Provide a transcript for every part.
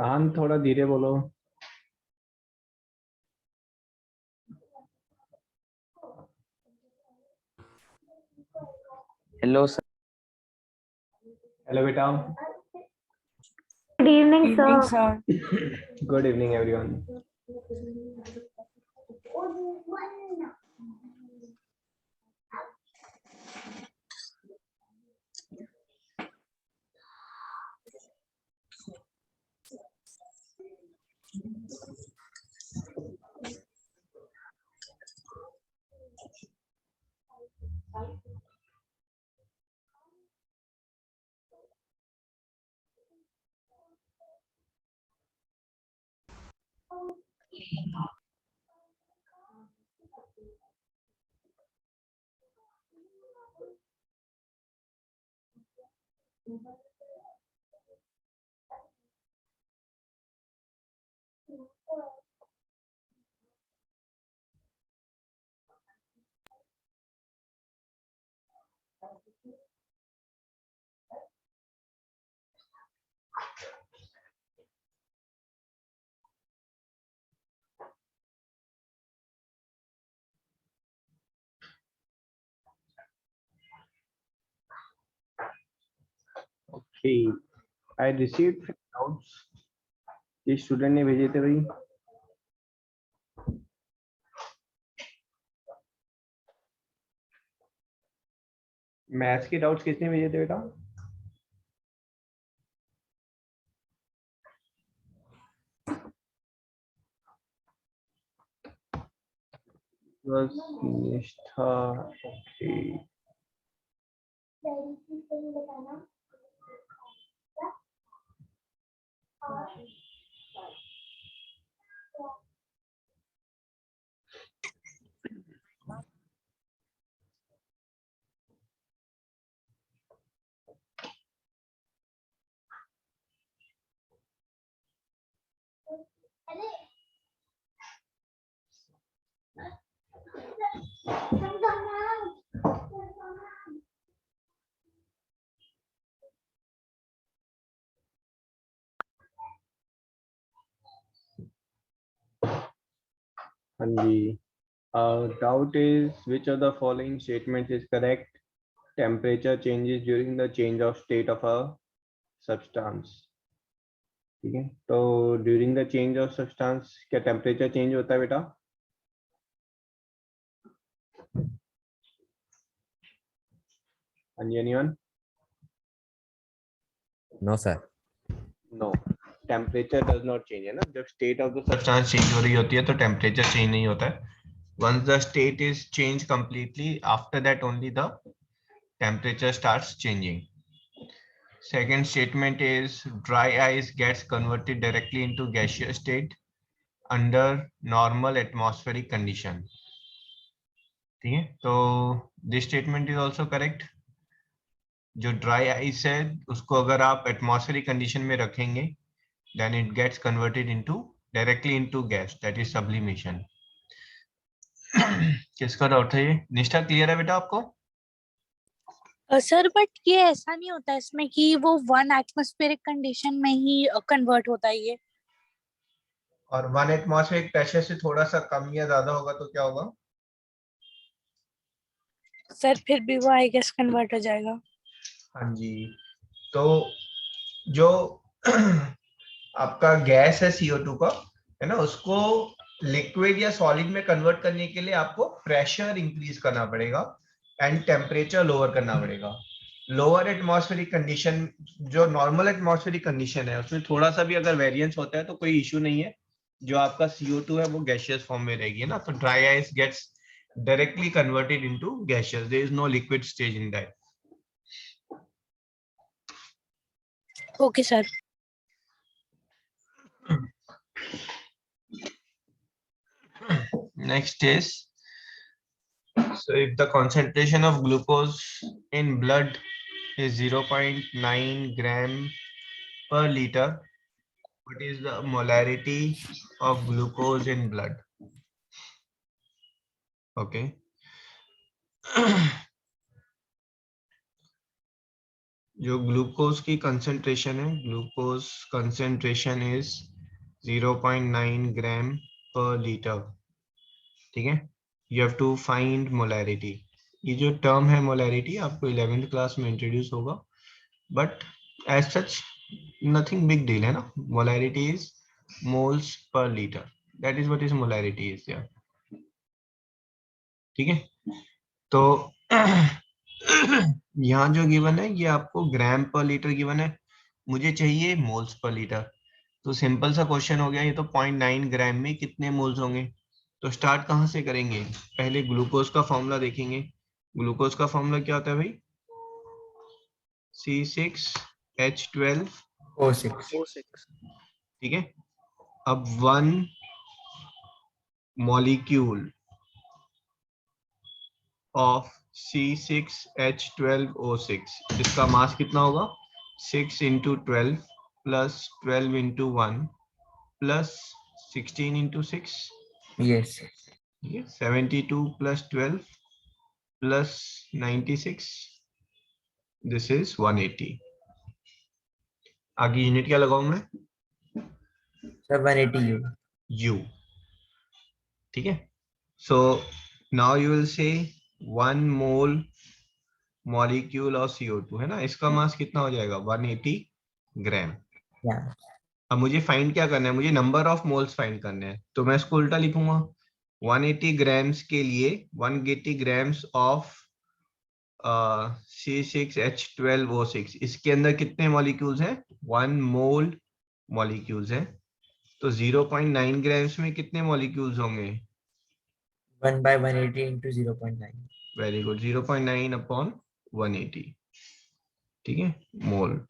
आन थोड़ा धीरे बोलो। Hello sir. हेलो बेटा। Good evening, evening sir. Sir. Good evening everyone. Okay, I received doubts. ये स्टूडेंट ने भेजे थे भाई। मैथ्स के डाउट्स किसने भेजे थे बेटा? बस निष्ठा। ओके, हाँ जी। Doubt is which of the following statements is correct? Temperature changes during the change of state of a substance. ठीक है, तो during the change of substance क्या टेम्परेचर चेंज होता है बेटा? Anyone? No sir. No, temperature does not change है ना। जब state of the substance change हो रही होती है तो टेम्परेचर चेंज नहीं होता है। Once the state is change completely, after that only the temperature starts changing. Second statement is dry ice gets converted directly into gaseous state under normal atmospheric condition. ठीक है, तो this statement is also correct. जो dry ice है उसको अगर आप atmospheric condition में रखेंगे then it gets converted into directly into gas, that is sublimation. किसका डाउट है ये? निष्ठा क्लियर है बेटा आपको? सर बट ये ऐसा नहीं होता इसमें कि वो 1 एटमॉस्फेरिक कंडीशन में ही कन्वर्ट होता है ये। और 1 एटमॉस्फेरिक प्रेशर से थोड़ा सा कम या ज्यादा होगा तो क्या होगा? सर फिर भी वो आई गेस कन्वर्ट हो जाएगा। हाँ जी, तो जो आपका गैस है CO2 का, है ना, उसको लिक्विड या सॉलिड में कन्वर्ट करने के लिए आपको प्रेशर इंक्रीज करना पड़ेगा एंड टेम्परेचर लोअर करना पड़ेगा। लोअर एटमॉस्फेरिक कंडीशन, जो नॉर्मल एटमॉस्फेरिक कंडीशन है, उसमें थोड़ा सा भी अगर वेरिएंस होता है तो कोई इश्यू नहीं है, जो आपका CO2 है वो गैसियस फॉर्म में रहेगी ना, तो dry ice gets directly converted into gaseous, there is no liquid stage in that. Okay sir. Next is, so if the concentration of glucose in blood is 0.9 gram per liter, what is the molarity of glucose in blood? Okay. जो glucose की concentration है, glucose concentration is 0.9 gram per litre, ठीक है। You have to find molarity. ये जो term है molarity आपको 11th class में इंट्रोड्यूस होगा, but as such nothing big deal है ना। Molarity is moles per litre, that is what is molarity is there, ठीक है। तो यहाँ जो गिवन है ये आपको ग्राम पर लीटर गिवन है, मुझे चाहिए मोल्स पर लीटर। तो सिंपल सा क्वेश्चन हो गया, ये तो 0.9 ग्राम में कितने मोल्स होंगे। तो स्टार्ट कहाँ से करेंगे, पहले ग्लूकोज का फॉर्मूला देखेंगे। ग्लूकोज का फॉर्मूला क्या होता है भाई, C6H12O6, ठीक है। अब 1 मॉलिक्यूल ऑफ C6H12O6, इसका मास कितना होगा, 6 into 12 plus 12 into 1 plus 16 into 6, Yes. 72 plus 12 plus 96, this is 180। आगे यूनिट क्या लगाऊं मैं, Sir, 180 U. U, ठीक है। So now you will say 1 mole molecule of CO2 है ना, इसका मास कितना हो जाएगा 180 ग्राम। Yeah. अब मुझे फाइंड क्या करना है, मुझे नंबर ऑफ मोल्स फाइंड करने हैं, तो मैं इसको उल्टा लिखूंगा। 180 ग्राम्स के लिए 180 ग्राम्स ऑफ C6H12O6, इसके अंदर कितने मॉलिक्यूल्स हैं, 1 मोल मॉलिक्यूल्स हैं। तो 0.9 ग्राम्स में कितने मॉलिक्यूल्स होंगे, 1 by 180 into 0.9. Very good, 0.9 upon 180, ठीक है, मोल।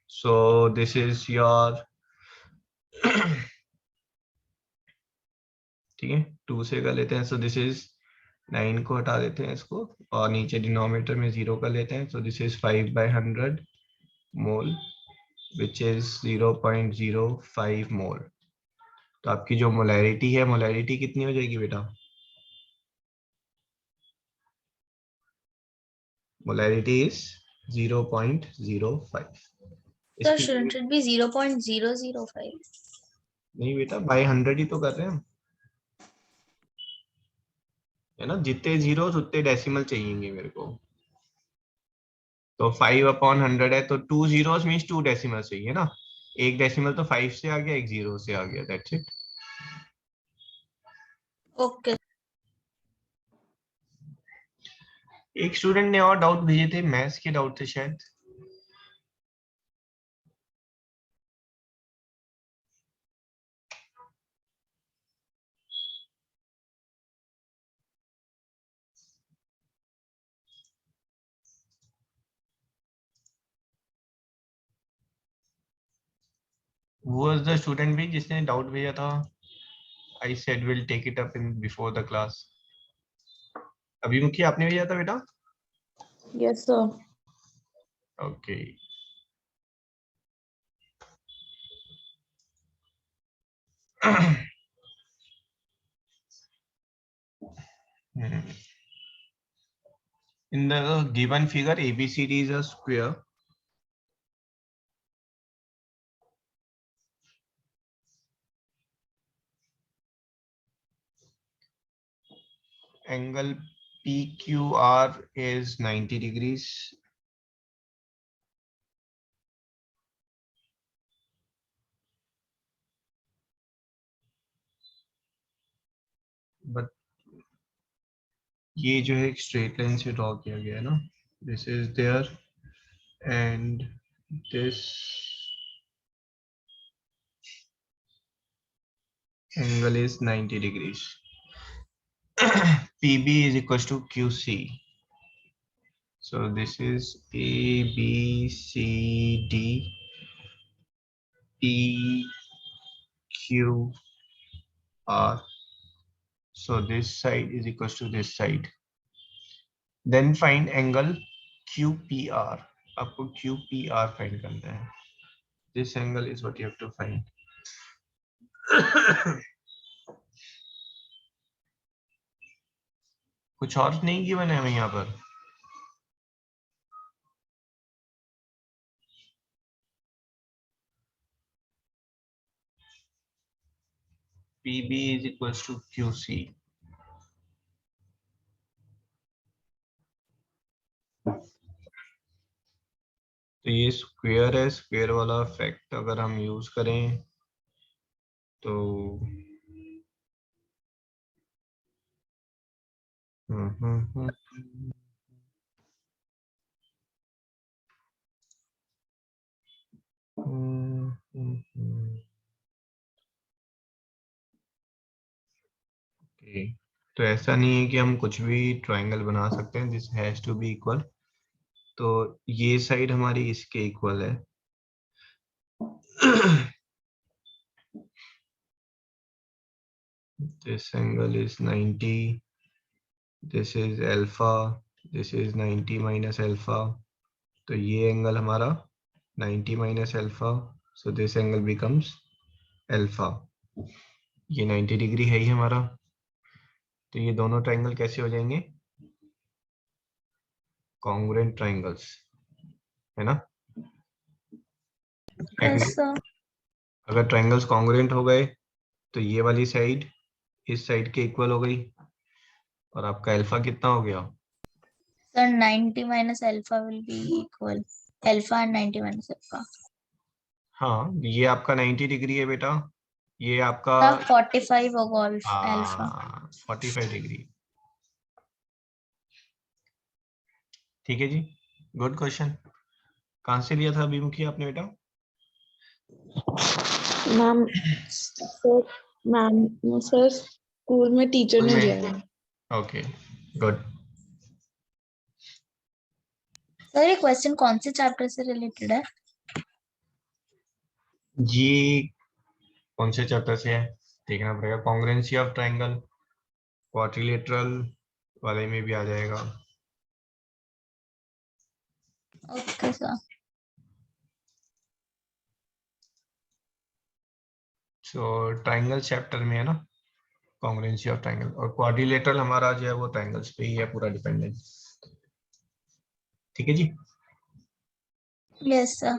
सो दिस इज योर, ठीक है, 2 से कर लेते हैं। सो दिस इज 9 को हटा देते हैं इसको, और नीचे डिनोमिनेटर में 0 कर लेते हैं। सो this is 5/100 mole which is 0.05 मोल। तो आपकी जो मोलैरिटी है, मोलैरिटी कितनी हो जाएगी बेटा, molarity is 0.05। Sir, shouldn't it be 0.005? नहीं बेटा, बाय 100 ही तो कर रहे हैं हम, है ना, जितने जीरो उतने डेसिमल चाहिए मेरे को। तो 5/100 है, तो 2 zeros मीन्स 2 डेसिमल चाहिए ना, एक डेसिमल तो 5 से आ गया, एक 0 से आ गया, दैट्स इट। Okay. एक स्टूडेंट ने और डाउट भेजे थे, मैथ्स के डाउट थे शायद। Who was the student भी जिसने डाउट भेजा था, I said we'll take it up in before the class। अभिमुखी आपने भेजा था बेटा, Yes, sir. Okay. In the given figure, ABCD is a square. Angle PQR is 90 degrees. But ये जो है एक स्ट्रेट लाइन से ड्रॉ किया गया है ना, this is there and this angle is 90 degrees. PB is equals to QC. So this is A, B, C, D, P, Q, R. So this side is equals to this side. Then find angle QPR. आपको QPR find करना है. This angle is what you have to find. कुछ और नहीं given है हमें यहाँ पर. PB is equals to QC. तो ये स्क्वायर है, स्क्वायर वाला फैक्ट अगर हम यूज करें तो ओके, तो ऐसा नहीं है कि हम कुछ भी ट्रायंगल बना सकते हैं, this has to be equal. तो ये साइड हमारी इसके इक्वल है. This angle is 90. This is alpha. This is 90 minus alpha. तो ये एंगल हमारा 90 minus alpha. So this angle becomes alpha. ये 90 डिग्री है ही हमारा. तो ये दोनों ट्रायंगल कैसे हो जाएंगे? कॉन्ग्रुएंट ट्रायंगल्स, है ना? Yes, sir. अगर ट्रायंगल्स कॉन्ग्रुएंट हो गए तो ये वाली साइड इस साइड के इक्वल हो गई और आपका अल्फा कितना हो गया? Sir, 90 minus alpha will be equal. Alpha and 90 minus alpha. हाँ, ये आपका 90 डिग्री है बेटा, ये आपका 45 होगा alpha. 45 डिग्री. ठीक है जी, गुड क्वेश्चन. कहाँ से लिया था अभिमुखी आपने बेटा? मैम सर स्कूल में टीचर ने दिया है. Okay, good. सर ये क्वेश्चन कौन से चैप्टर से रिलेटेड है? जी कौन से चैप्टर से है देखना पड़ेगा. कॉन्ग्रुएंसी ऑफ ट्रायंगल, क्वाड्रिलेटरल वाले में भी आ जाएगा. Okay sir. So triangle chapter में है ना कॉन्ग्रुएंसी ऑफ ट्रायंगल, और क्वाड्रिलेटरल हमारा जो है वो ट्रायंगल्स पे ही है पूरा डिपेंडेंट. ठीक है जी. Yes sir.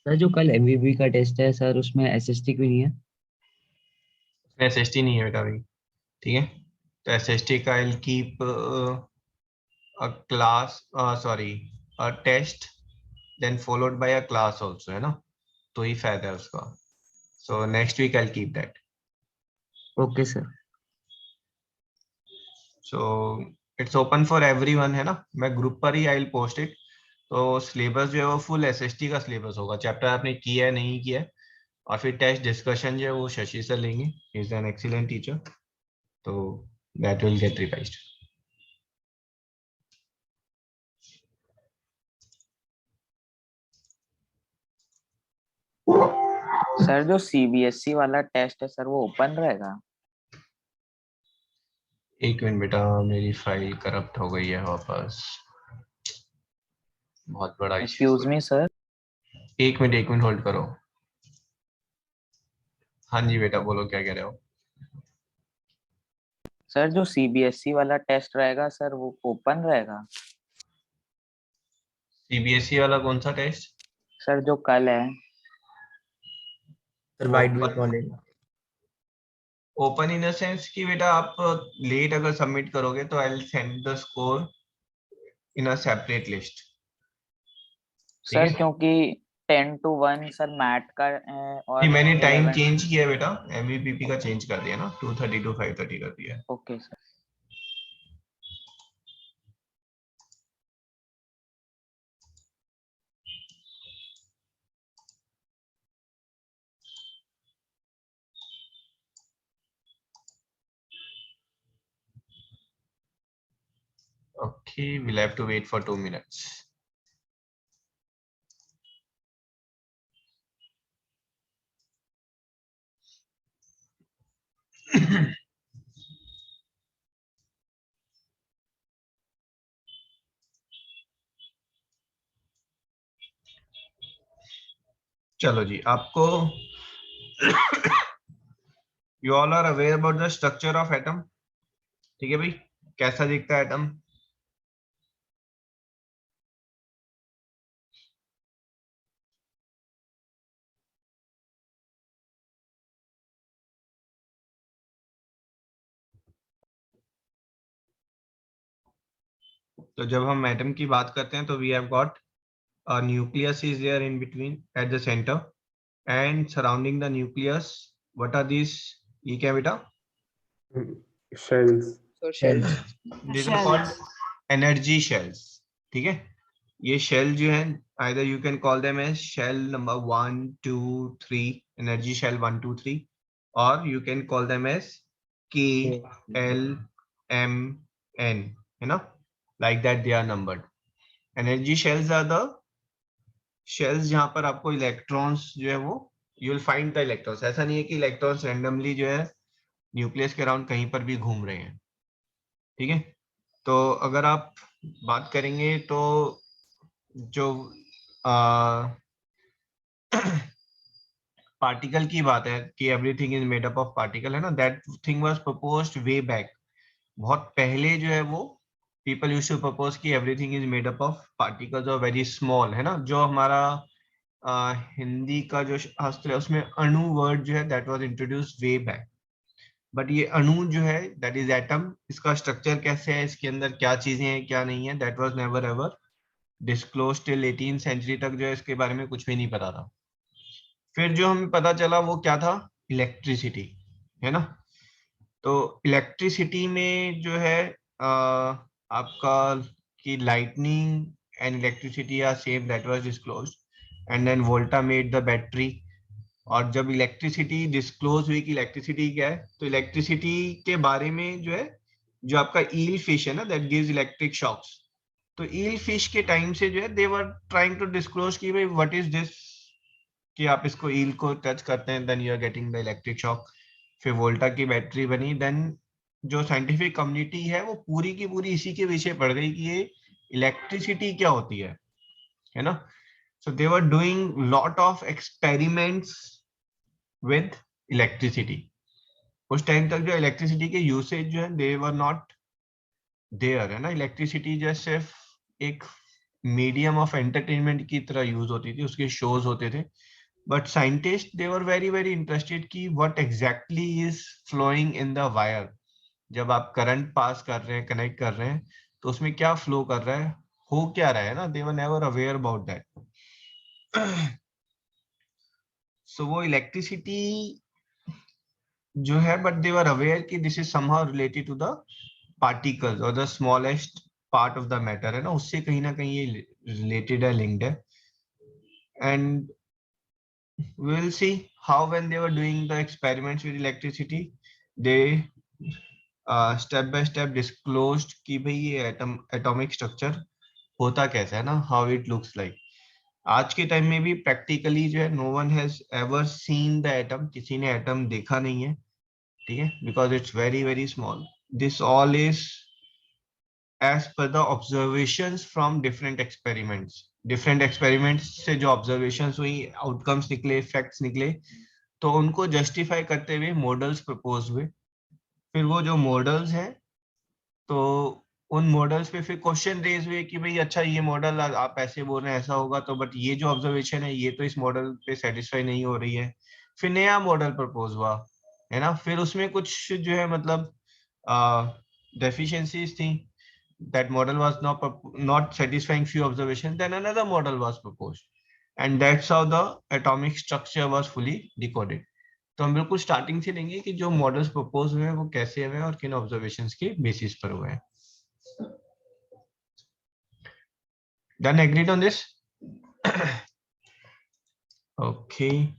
सर जो कल एमवीबी का टेस्ट है सर उसमें एसएसटी क्यों नहीं है? एसएसटी नहीं है बेटा अभी. ठीक है, तो एसएसटी का will keep a class, sorry a test then followed by a class also, है ना, तो ही फायदा है उसका. So next week I will keep that. Okay sir. So it's open for everyone, है ना, मैं ग्रुप पर ही आई विल पोस्ट इट. तो सिलेबस जो है वो फुल एसएसटी का सिलेबस होगा. चैप्टर आपने किया है नहीं किया है, और फिर टेस्ट डिस्कशन जो है वो शशि सर लेंगे, he is an excellent teacher, तो that will get revised. Sir जो सीबीएसई वाला टेस्ट है सर वो ओपन रहेगा? एक मिनट बेटा, मेरी फाइल करप्ट हो गई है वापस, बहुत बड़ा इश्यू. Excuse me sir. एक मिनट होल्ड करो. हाँ जी बेटा बोलो, क्या कह रहे हो? सर जो सीबीएसई वाला टेस्ट रहेगा सर वो ओपन रहेगा? सीबीएसई वाला कौन सा टेस्ट? सर जो कल है. Sir white will college. Open in the sense कि बेटा आप लेट अगर सबमिट करोगे तो I will send the score in a separate list. Sir क्योंकि 10 to 1 सर मैथ का और नहीं, मैंने टाइम 11 चेंज किया बेटा, एमवीपीपी का चेंज कर दिया ना, 2:30 to 5:30 कर दिया है। Okay sir. Okay, we'll have to wait for 2 minutes. चलो जी, आपको you all are aware about the structure of atom, ठीक है भाई, कैसा दिखता है एटम? तो जब हम एटम की बात करते हैं तो we have got a nucleus is there in between at the center and surrounding the nucleus what are these? ये क्या बेटा? shells. Shells. These are called energy shells, ठीक है? ये shell जो है either you can call them as shell number 1 2 3 energy shell 1 2 3 or you can call them as K L M N, you know, like that they are numbered. Energy shells are the shells जहां पर आपको electrons जो है वो you will find the electrons. ऐसा नहीं है कि इलेक्ट्रॉन्स randomly जो है न्यूक्लियस के अराउंड कहीं पर भी घूम रहे हैं, ठीक है? तो अगर आप बात करेंगे तो जो पार्टिकल की बात है कि everything is made up of particle है ना, that thing was proposed way back, बहुत पहले जो है वो पीपल यूज्ड टू प्रपोज कि everything is made up of particles और वेरी स्मॉल, है ना? जो हमारा हिंदी का जो शास्त्र है उसमें अणु वर्ड जो है that was introduced way back, but ये अणु जो है दैट इज एटम, इसका स्ट्रक्चर कैसे है, इसके अंदर क्या चीजें हैं क्या नहीं है, that was never ever disclosed till 18th century तक जो है इसके बारे में कुछ भी नहीं पता था। फिर जो हमें पता चला वो क्या था? इलेक्ट्रिसिटी, है ना? तो इलेक्ट्रिसिटी में जो है आपका कि lightning and electricity are same, that was disclosed and then Volta made the battery. और जब इलेक्ट्रिसिटी डिस्क्लोज हुई कि इलेक्ट्रिसिटी क्या है, तो इलेक्ट्रिसिटी के बारे में जो है जो आपका ईल फिश है ना दैट गिव्स इलेक्ट्रिक शॉक्स, तो ईल फिश के टाइम से जो है they were trying to disclose कि भाई व्हाट इज दिस, कि आप इसको ईल को टच करते हैं then you are getting the electric shock. फिर वोल्टा की बैटरी बनी, देन जो साइंटिफिक कम्युनिटी है वो पूरी की पूरी इसी के पीछे पड़ गई कि ये इलेक्ट्रिसिटी क्या होती है ना? So they were doing lot of experiments with electricity. उस टाइम तक जो इलेक्ट्रिसिटी के यूसेज जो है दे वर नॉट देयर, है ना? इलेक्ट्रिसिटी जो सिर्फ एक मीडियम ऑफ एंटरटेनमेंट की तरह यूज होती थी, उसके शोज होते थे, but scientist they were very very interested कि what exactly is flowing in the wire. जब आप करंट पास कर रहे हैं, कनेक्ट कर रहे हैं, तो उसमें क्या फ्लो कर रहा है, हो क्या रहा है ना, they were never aware about that. So वो इलेक्ट्रिसिटी जो है, बट दे वर अवेयर कि this is somehow related to the particles और the smallest part of the matter, है ना, उससे कहीं ना कहीं ये रिलेटेड है, लिंक्ड है। And we will see how when they were doing the experiments with electricity they step by step disclosed कि भाई ये atomic structure होता कैसा है ना, how it looks like। आज के टाइम में भी practically जो है no one has ever seen the atom, किसी ने atom देखा नहीं है, ठीक है, because it's very very small। this all is as per the observations from different experiments। different experiments से जो observations हुई, outcomes निकले, facts निकले, तो उनको justify करते हुए मॉडल्स प्रपोज हुए। फिर वो जो मॉडल्स हैं तो उन मॉडल्स पे फिर क्वेश्चन रेज हुए कि भाई अच्छा ये मॉडल आप ऐसे बोल रहे हैं ऐसा होगा, तो बट ये जो ऑब्जर्वेशन है ये तो इस मॉडल पे सेटिस्फाई नहीं हो रही है। फिर नया मॉडल प्रपोज हुआ, है ना, फिर उसमें कुछ जो है मतलब डेफिशिएंसीज थी, that model was not satisfying few observations, then another model was proposed। and that's how the atomic structure was fully decoded. तो हम बिल्कुल स्टार्टिंग से लेंगे कि जो मॉडल्स प्रपोज हुए हैं वो कैसे हुए हैं और किन ऑब्जर्वेशंस के बेसिस पर हुए हैं. Done, agreed on this? Okay.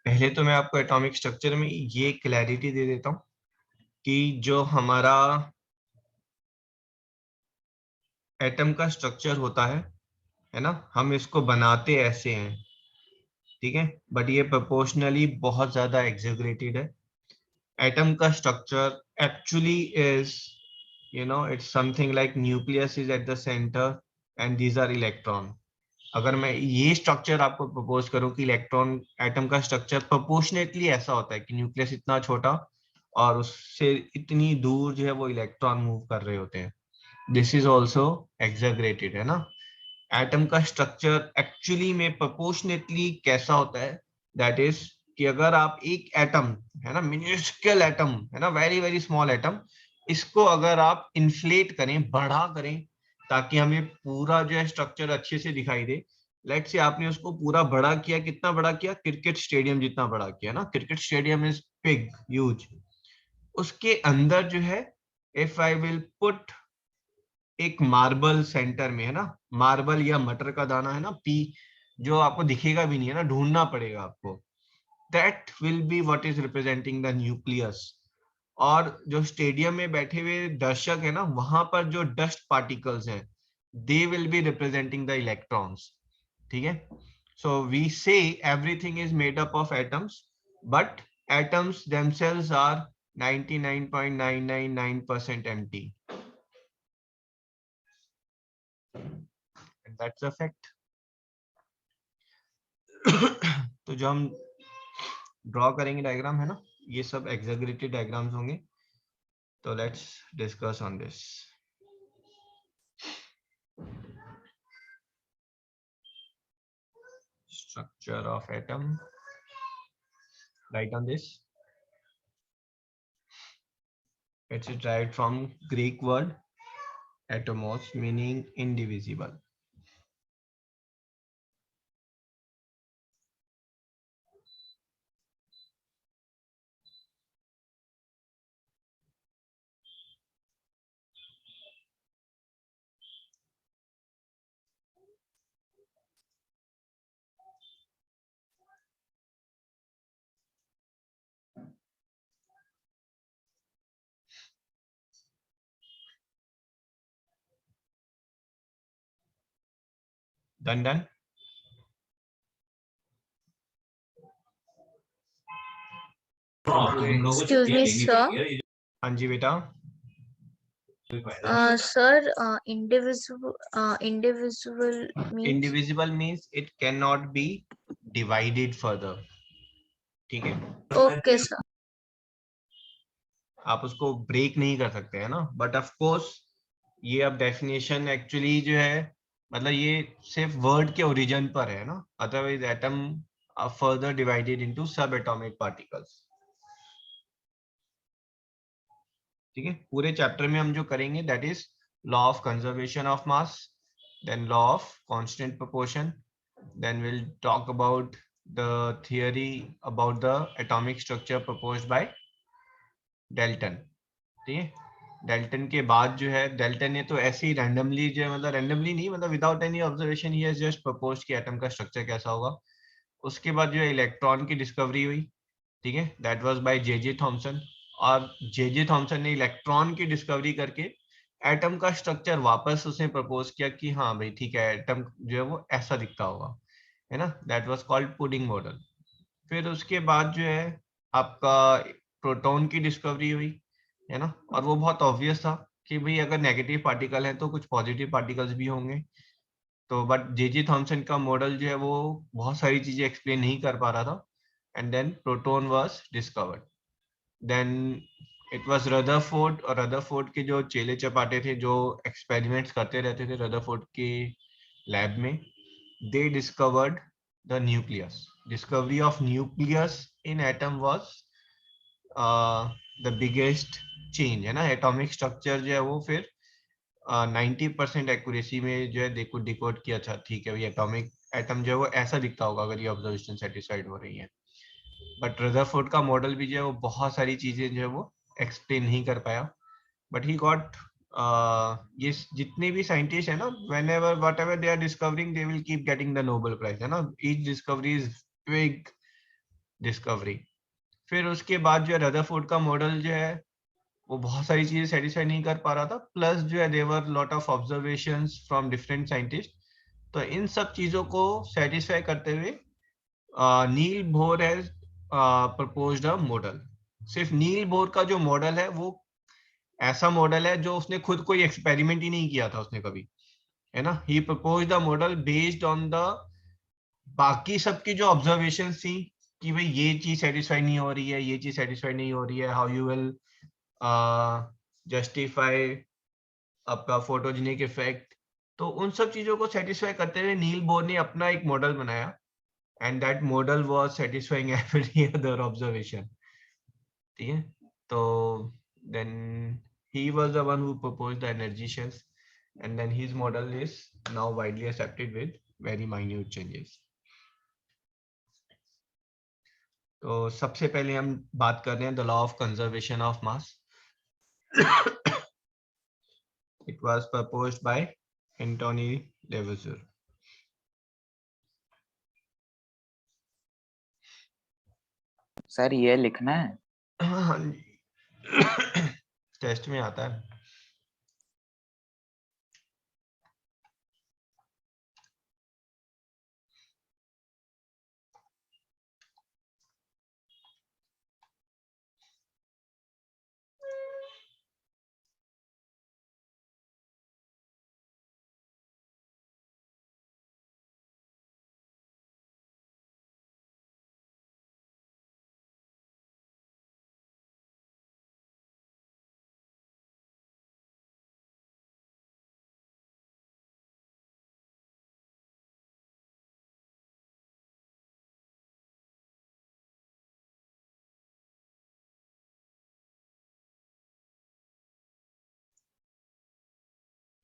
पहले तो मैं आपको एटॉमिक स्ट्रक्चर में ये क्लैरिटी दे देता हूं कि जो हमारा एटम का स्ट्रक्चर होता है ना, हम इसको बनाते ऐसे हैं, ठीक है, बट ये प्रोपोर्शनली बहुत ज्यादा एग्जैगरेटेड है. एटम का structure actually is, you know, it's something like nucleus is at the center and these are electron. अगर मैं ये स्ट्रक्चर आपको प्रपोज करूं कि इलेक्ट्रॉन एटम का स्ट्रक्चर प्रोपोर्शनेटली ऐसा होता है कि न्यूक्लियस इतना छोटा और उससे इतनी दूर जो है वो इलेक्ट्रॉन मूव कर रहे होते हैं. दिस इज ऑल्सो एग्जैगरेटेड, है ना. एटम का स्ट्रक्चर एक्चुअली में प्रोपोर्शनेटली कैसा होता है, दैट इज कि अगर आप एक एटम, है ना, मिनिस्क्यूल एटम, है ना, वेरी वेरी स्मॉल एटम, इसको अगर आप इन्फ्लेट करें, बढ़ा करें, ताकि हमें पूरा जो है स्ट्रक्चर अच्छे से दिखाई दे. लेट्स से आपने उसको पूरा बड़ा किया, कितना बड़ा किया, क्रिकेट स्टेडियम जितना बड़ा किया ना. Cricket stadium is big, huge. उसके अंदर जो है, इफ आई विल पुट एक मार्बल सेंटर में, है ना, मार्बल या मटर का दाना, है ना, पी, जो आपको दिखेगा भी नहीं, है ना, ढूंढना पड़ेगा आपको. That will be what is representing the nucleus. और जो स्टेडियम में बैठे हुए दर्शक है ना, वहां पर जो डस्ट पार्टिकल्स हैं, they will be representing the electrons. ठीक है. सो वी से everything is made up of atoms, but atoms themselves are 99.999% empty. And that's a fact. तो जो हम ड्रॉ करेंगे डायग्राम, है ना, ये सब एग्जैगरेटेड डायग्राम्स होंगे. तो let's discuss on this. Structure of atom. Write on this. It's derived from Greek word atomos, meaning indivisible. Done. Excuse me, sir. हाँ जी बेटा. Sir, indivisible means Indivisible means it cannot be divided further. ठीक है. okay, sir. आप उसको break नहीं कर सकते, है ना. बट ऑफ कोर्स ये अब डेफिनेशन एक्चुअली जो है, मतलब ये सिर्फ वर्ड के ओरिजिन पर है ना. Otherwise atom are further divided into subatomic particles. ठीक है. पूरे चैप्टर में हम जो करेंगे that is law of conservation of mass, then law of constant proportion, then will talk about the theory about the atomic structure proposed by Dalton. ठीक है. Dalton के बाद जो है, डेल्टन ने तो ऐसे ही रैंडमली जो है, मतलब रैंडमली नहीं, मतलब without any observation he has just proposed कि एटम का स्ट्रक्चर कैसा होगा. उसके बाद जो है इलेक्ट्रॉन की डिस्कवरी हुई. ठीक है. That was by J Thomson. और जे थॉमसन ने इलेक्ट्रॉन की डिस्कवरी करके एटम का स्ट्रक्चर वापस उसने प्रपोज किया कि हाँ भाई ठीक है, एटम जो है वो ऐसा दिखता होगा, है ना. That was called pudding model. फिर उसके बाद जो है आपका प्रोटॉन की डिस्कवरी हुई, है ना. और वो बहुत ऑब्वियस था कि भाई अगर नेगेटिव पार्टिकल है तो कुछ पॉजिटिव पार्टिकल्स भी होंगे. तो बट जे थॉमसन का मॉडल जो है वो बहुत सारी चीजें एक्सप्लेन नहीं कर पा रहा था, and then proton was discovered. Then it was Rutherford, और Rutherford के जो चेले चपाटे थे जो experiments करते रहते थे Rutherford के lab में, they discovered the nucleus. Discovery of nucleus in atom was the biggest change, है ना. atomic structure जो है वो फिर 90% एक्यूरेसी में जो है देखो डिकोड किया था. ठीक है भाई, एटॉमिक एटम जो है वो ऐसा दिखता होगा अगर ये ऑब्जर्वेशन सेटिस्फाइड हो रही है. बट रदरफोर्ड का मॉडल भी जो है वो बहुत सारी चीजें जो है वो एक्सप्लेन नहीं कर पाया. बट ही गॉट ये जितने भी साइंटिस्ट है ना, whenever whatever they are discovering they will keep getting the Nobel prize, है ना. Each discovery is big discovery. फिर उसके बाद जो है रदरफोर्ड का मॉडल जो है वो बहुत सारी चीजें सेटिस्फाई नहीं कर पा रहा था. प्लस जो है there were lot of observations from different scientist. तो इन सब चीजों को सेटिस्फाई करते हुए Niels Bohr has proposed a model. सिर्फ नील बोर का जो मॉडल है वो ऐसा मॉडल है जो उसने खुद कोई एक्सपेरिमेंट ही नहीं किया था उसने कभी, है ना. He proposed the model based on the बाकी सबकी जो ऑब्जर्वेशंस थी कि भाई ये चीज सेटिस्फाई नहीं हो रही है, ये चीज सेटिस्फाई नहीं हो रही है, हाउ यू विल जस्टिफाई आपका फोटोजेनिक इफेक्ट. तो उन सब चीजों को सेटिस्फाई करते हुए नील बोर ने अपना एक मॉडल बनाया, and that model was satisfying every other observation. ठीक है. तो then he was the one who proposed the energy shells, and then his model is now widely accepted with very minute changes. तो सबसे पहले हम बात कर रहे हैं the law of conservation of mass. It was proposed by Anthony Lavoisier. Sir ये लिखना है. हाँ जी, टेस्ट में आता है.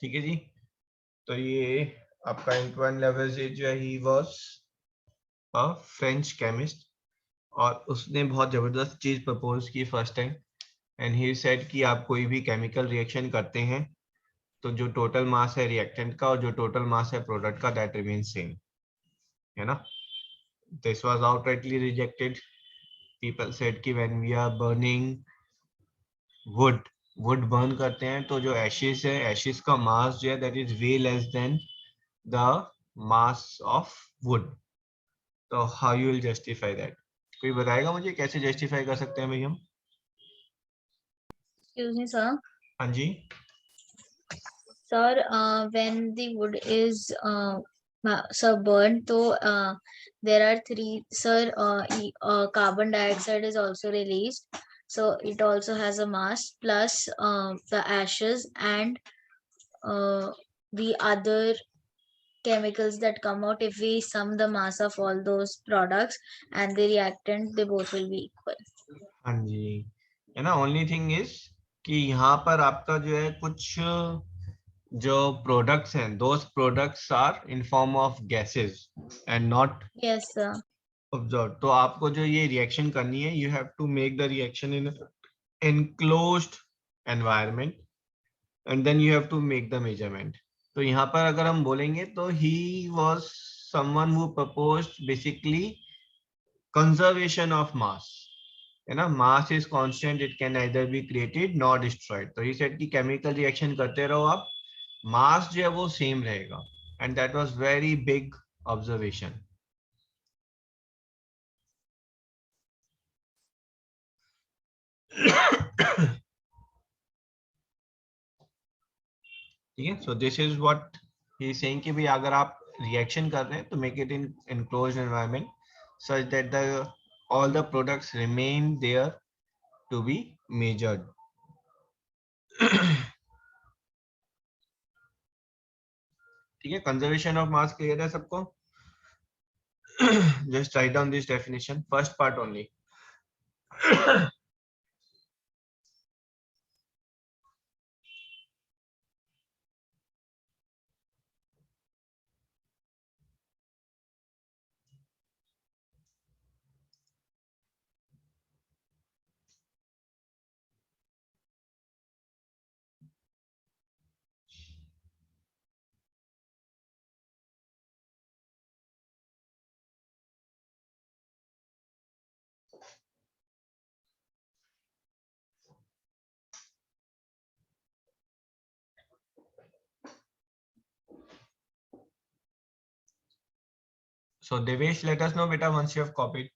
ठीक है जी. तो ये आपका एंटवाइन लेवोइजियर जो है, he was a French chemist, और उसने बहुत जबरदस्त चीज प्रपोज की first time. And he said कि आप कोई भी केमिकल रिएक्शन करते हैं तो जो टोटल मास है रिएक्टेंट का और जो टोटल मास है प्रोडक्ट का, दैट रिमेन्स सेम, है ना. This was outrightly rejected. People said कि when we are burning wood burn करते हैं तो जो एशेस है, एशेस का मास जो है that is way less than the mass of wood. तो how you will justify that? कोई बताएगा मुझे कैसे जस्टिफाई कर सकते हैं भाई हम? Excuse me, sir. हाँ जी. Sir, when the wood is burned, so there are three, sir. Carbon dioxide is also released, so it also has a mass, plus the ashes and the other chemicals that come out. If we sum the mass of all those products and the reactant, they both will be equal. हाँ जी, है ना. Only thing is कि यहाँ पर आपका जो है कुछ जो प्रोडक्ट्स हैं, those products are in form of gases and not Yes, sir. Observe. तो आपको जो ये रिएक्शन करनी है, you have to make the reaction in enclosed environment and then you have to make the measurement. तो यहाँ पर अगर हम बोलेंगे तो he was someone who proposed basically conservation of mass, है ना. Mass is constant, it can neither be created nor destroyed. तो ही सेड कि केमिकल रिएक्शन करते रहो आप, मास जो है वो सेम रहेगा. And that was very big observation. ठीक है. सो this is what he is saying कि भाई अगर आप रिएक्शन कर रहे हैं तो make it in enclosed environment such that the all the products remain there to be measured. ठीक है, कंजर्वेशन ऑफ मास क्लियर है सबको? Just write down this definition, first part only. So Devesh, let us know beta once you have copied.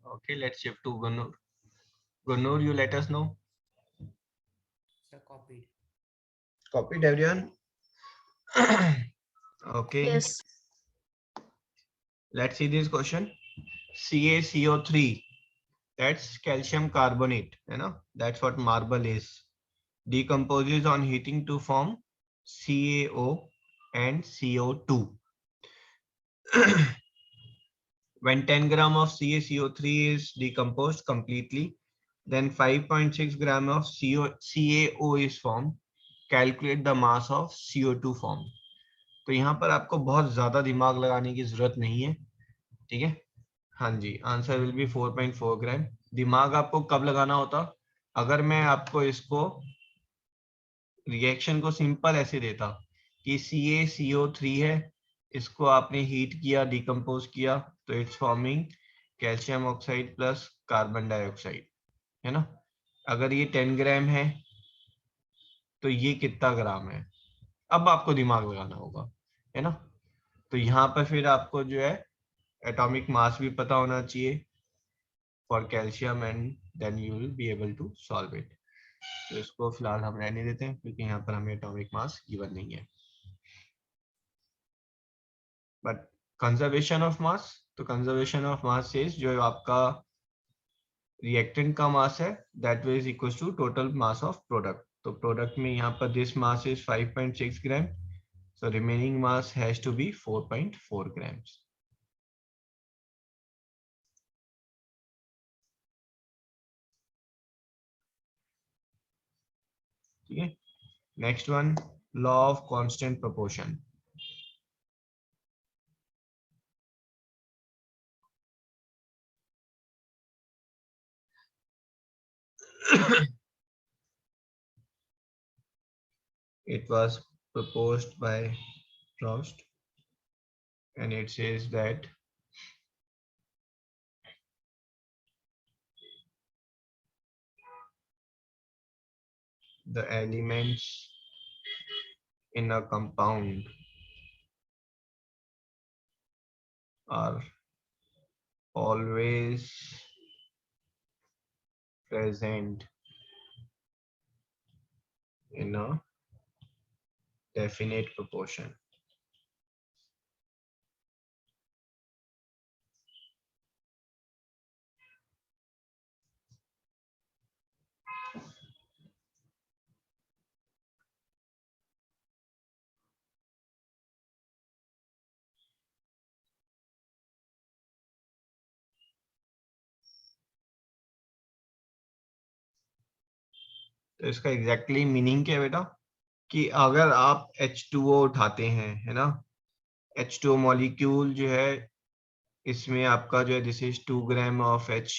Okay, let's shift to Gunur. Gunur, you let us know. Sir, copied. Copied everyone? Okay. Yes. Let's see this question. CaCO3, that's calcium carbonate, you know, that's what marble is. Decomposes on heating to form CaO and CO2. When 10 gram of CaCO3 is decomposed completely, then 5.6 gram of CaO is formed. Calculate the mass of CO2 formed. तो यहाँ पर आपको बहुत ज्यादा दिमाग लगाने की जरूरत नहीं है, ठीक है? हाँ जी, आंसर विल बी 4.4 ग्राम. दिमाग आपको कब लगाना होता? अगर मैं आपको इसको रिएक्शन को सिंपल ऐसे देता कि CaCO3 है, इसको आपने हीट किया, डिकम्पोज किया, तो it's forming calcium oxide plus carbon dioxide, है ना? अगर ये 10 ग्राम है तो ये कितना ग्राम है? अब आपको दिमाग लगाना होगा, है ना? तो यहाँ पर फिर आपको जो है एटॉमिक मास भी पता होना चाहिए for calcium and then you will be able to solve it. तो इसको फिलहाल हम रहने देते हैं क्योंकि यहाँ पर हमें एटॉमिक मास गिवन नहीं है. बट कंजर्वेशन ऑफ मास, तो कंजर्वेशन ऑफ मास से जो आपका रिएक्टेंट का मास है that is equal to total mass of product. तो प्रोडक्ट में यहाँ पर this mass is 5.6 gram, so remaining mass has to be 4.4 grams. ठीक है, next one, law of constant proportion. It was proposed by Proust and it says that the elements in a compound are always present in a definite proportion. तो इसका exactly meaning क्या है बेटा? कि अगर आप H2O उठाते हैं, है ना, H2O मॉलिक्यूल जो है इसमें आपका जो है this is 2 gram of H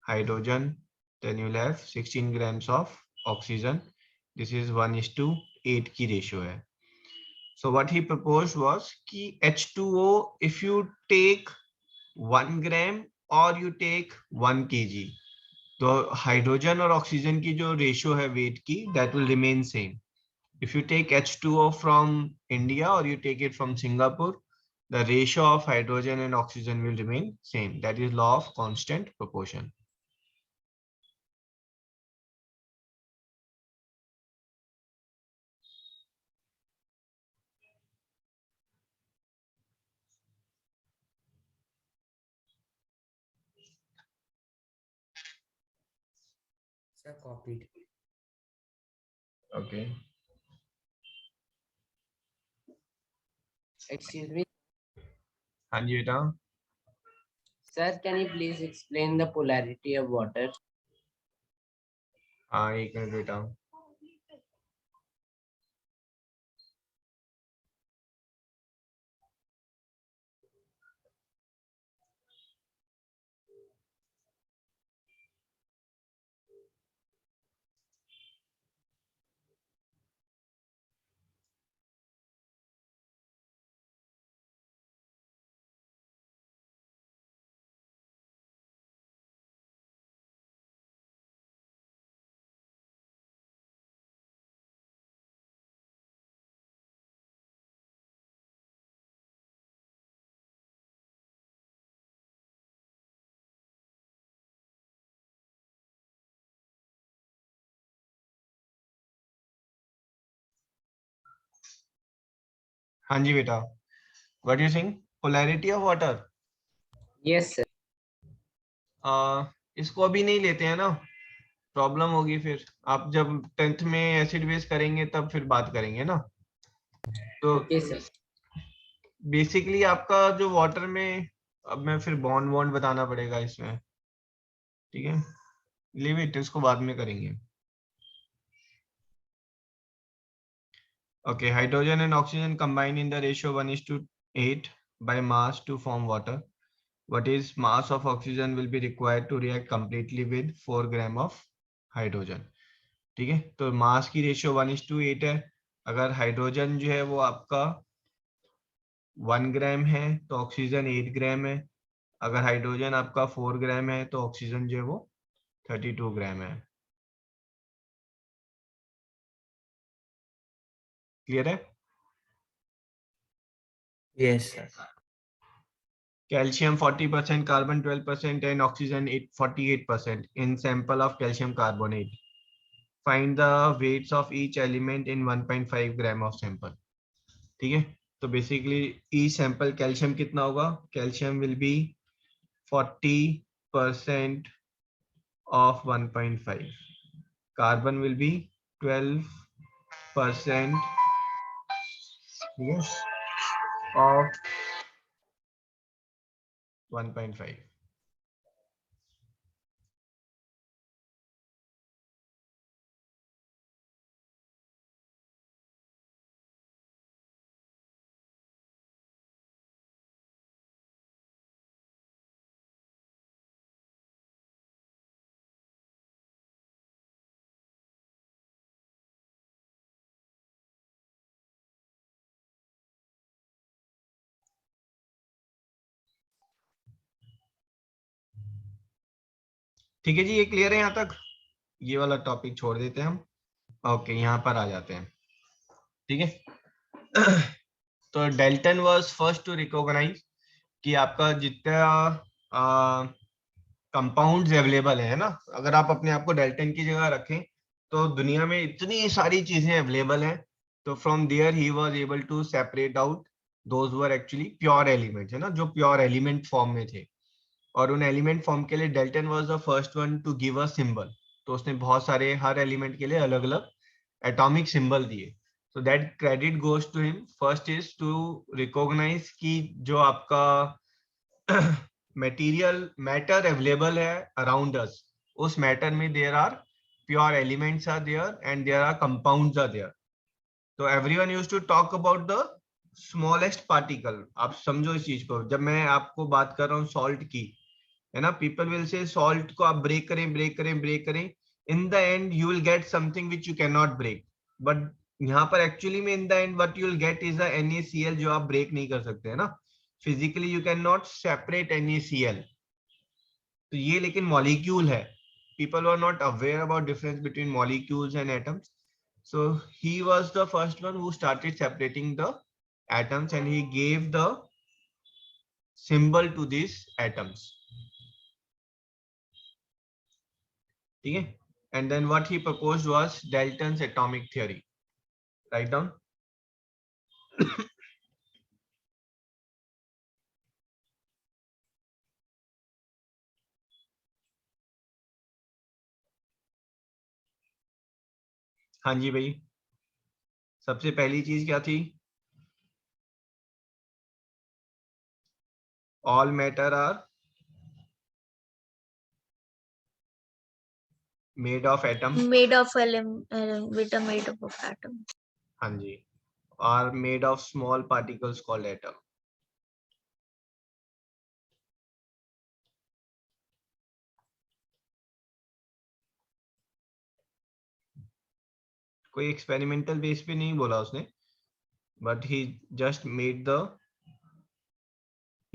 hydrogen, then you will have 16 grams of oxygen, this is 1:8 की रेशियो है. So what he proposed was कि H2O if you take 1 gram or you take 1 kg. तो हाइड्रोजन और oxygen की जो ratio है wait की, that will remain same. If you take H2O from India or you take it from Singapore, the ratio of hydrogen and oxygen will remain same. That is law of constant proportion. Sir, copied. Okay. Excuse me, हाँ जी बेटा. sir, can you please explain the polarity of water? हाँ, एक minute बेटा. हाँ जी बेटा. What do you think? Polarity of water. Yes, sir. इसको अभी नहीं लेते हैं ना, प्रॉब्लम होगी फिर. आप जब 10th में एसिड बेस करेंगे तब फिर बात करेंगे ना. तो Okay, sir. बेसिकली आपका जो वाटर में, अब मैं फिर बॉन्ड बताना पड़ेगा इसमें. ठीक है, लीव इट, इसको बाद में करेंगे. Okay, hydrogen and oxygen combine in the ratio 1:8 by mass to form water. What is mass of oxygen will be required to react completely with 4 gram of hydrogen. ठीक है, तो मास की रेशियो 1:8 है. अगर हाइड्रोजन जो है वो आपका 1 ग्राम है तो ऑक्सीजन 8 ग्राम है. अगर हाइड्रोजन आपका 4 ग्राम है तो ऑक्सीजन जो है वो 32 ग्राम है. क्लियर है? Yes, sir. Calcium 40%, carbon 12% and oxygen 48% in sample of calcium carbonate. Find the weights of each element in 1.5 gram of sample. ठीक है, तो basically each sample calcium कितना होगा? Calcium will be 40% of 1.5. Carbon will be 12%. Yes, of 1.5. ठीक है जी, ये clear है यहाँ तक? ये वाला टॉपिक छोड़ देते हैं हम. ओके, यहाँ पर आ जाते हैं. ठीक है. तो Dalton was first to recognise कि आपका जितना कंपाउंड्स अवेलेबल है ना, अगर आप अपने आप को डेल्टन की जगह रखें तो दुनिया में इतनी सारी चीजें अवेलेबल हैं. तो from there he was able to separate out those were actually pure elements, है ना, जो प्योर एलिमेंट फॉर्म में थे. और उन एलिमेंट फॉर्म के लिए Dalton was the first one to give a symbol. तो उसने बहुत सारे हर एलिमेंट के लिए अलग अलग एटॉमिक सिंबल दिए. So that credit goes to him. First is to recognize कि जो आपका material matter available है around us, उस matter में there are pure elements are there and there are compounds are there. So everyone used to talk about the smallest particle. आप समझो इस चीज को. जब मैं आपको बात कर रहा हूँ salt की, है ना, people will say salt को आप break करें. In the end you will get something which you cannot break. But यहाँ पर एक्चुअली में in the end what you will get is a NaCl जो आप ब्रेक नहीं कर सकते, है ना. physically you cannot separate NaCl. तो ये लेकिन molecule है. People were not aware about difference between molecules and atoms. So he was the first one who started separating the atoms and he gave the symbol to these atoms. Okay? And then what he proposed was Dalton's atomic theory. Write down. हाँ जी भाई, सबसे पहली चीज क्या थी? All matter are made of atom. Made of made up of atom. हाँ जी, are made of small particles called atom. कोई experimental base पे नहीं बोला उसने, but he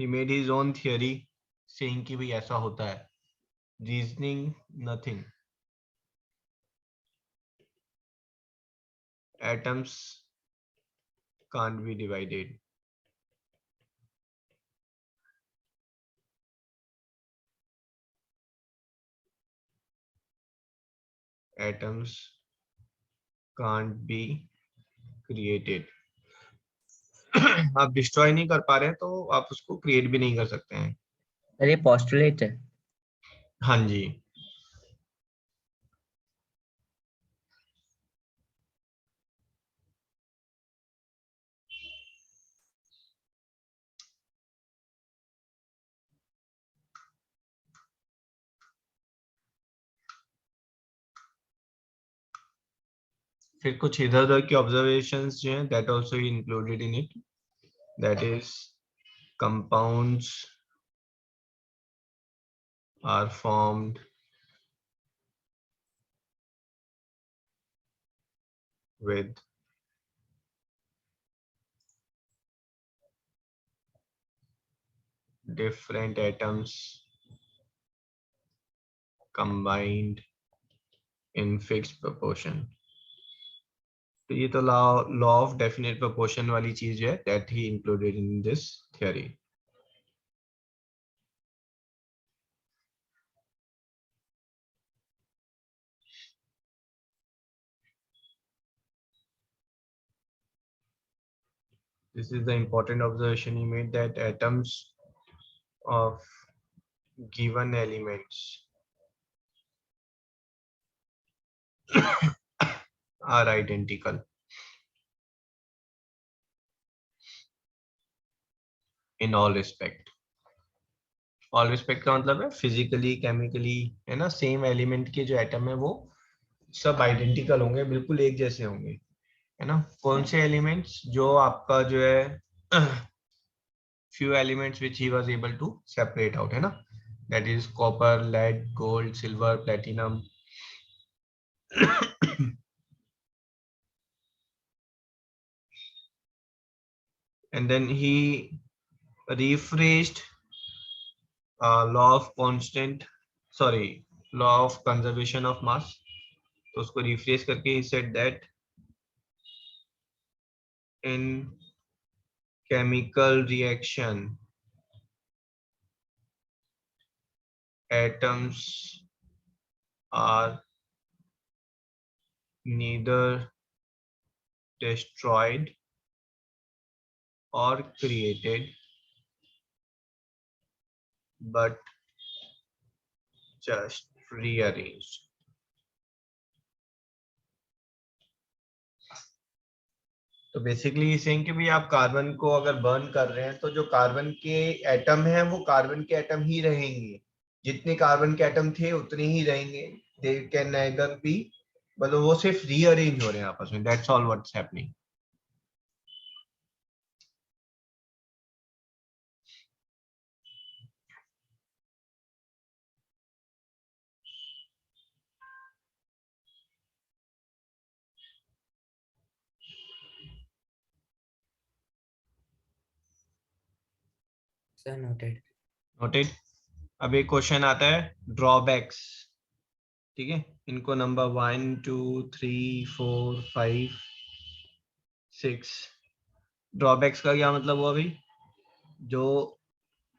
made his own theory saying कि भाई ऐसा होता है. Reasoning nothing. Atoms can't be divided. Atoms can't be created. आप डिस्ट्रॉय नहीं कर पा रहे हैं तो आप उसको क्रिएट भी नहीं कर सकते हैं. सर ये पोस्टुलेट है. हाँ जी. फिर कुछ इधर उधर की ऑब्जर्वेशंस जो हैं that also included in it, that is compounds are formed with different atoms combined in fixed proportion. तो ये तो लॉ ऑफ डेफिनेट प्रोपोर्शन वाली चीज है that he included in this theory. This is the important observation he made, that atoms of given elements are identical in all respect. All respect का मतलब है physically chemically, है ना. Same element के जो एटम है वो सब आइडेंटिकल होंगे, बिल्कुल एक जैसे होंगे, है ना. कौन से एलिमेंट्स? जो आपका जो है few elements which he was able to separate out, है ना. That is copper, lead, gold, silver, platinum. And then he rephrased law of law of conservation of mass. तो उसको rephrase करके he said that in chemical reaction atoms are neither destroyed or created but just rearranged. तो basically saying कि भाई आप carbon को अगर burn कर रहे हैं तो जो कार्बन के एटम हैं वो कार्बन के एटम ही रहेंगे, जितने कार्बन के एटम थे उतने ही रहेंगे. दे कैन नाइदर बी, मतलब वो सिर्फ रीअरेंज हो रहे हैं आपस में. That's all what's happening. Sir, noted. Noted. अब एक क्वेश्चन आता है ड्रॉबैक्स, ठीक है, इनको नंबर 1 2 3 4 5 6। ड्रॉबैक्स का क्या मतलब हुआ भाई? जो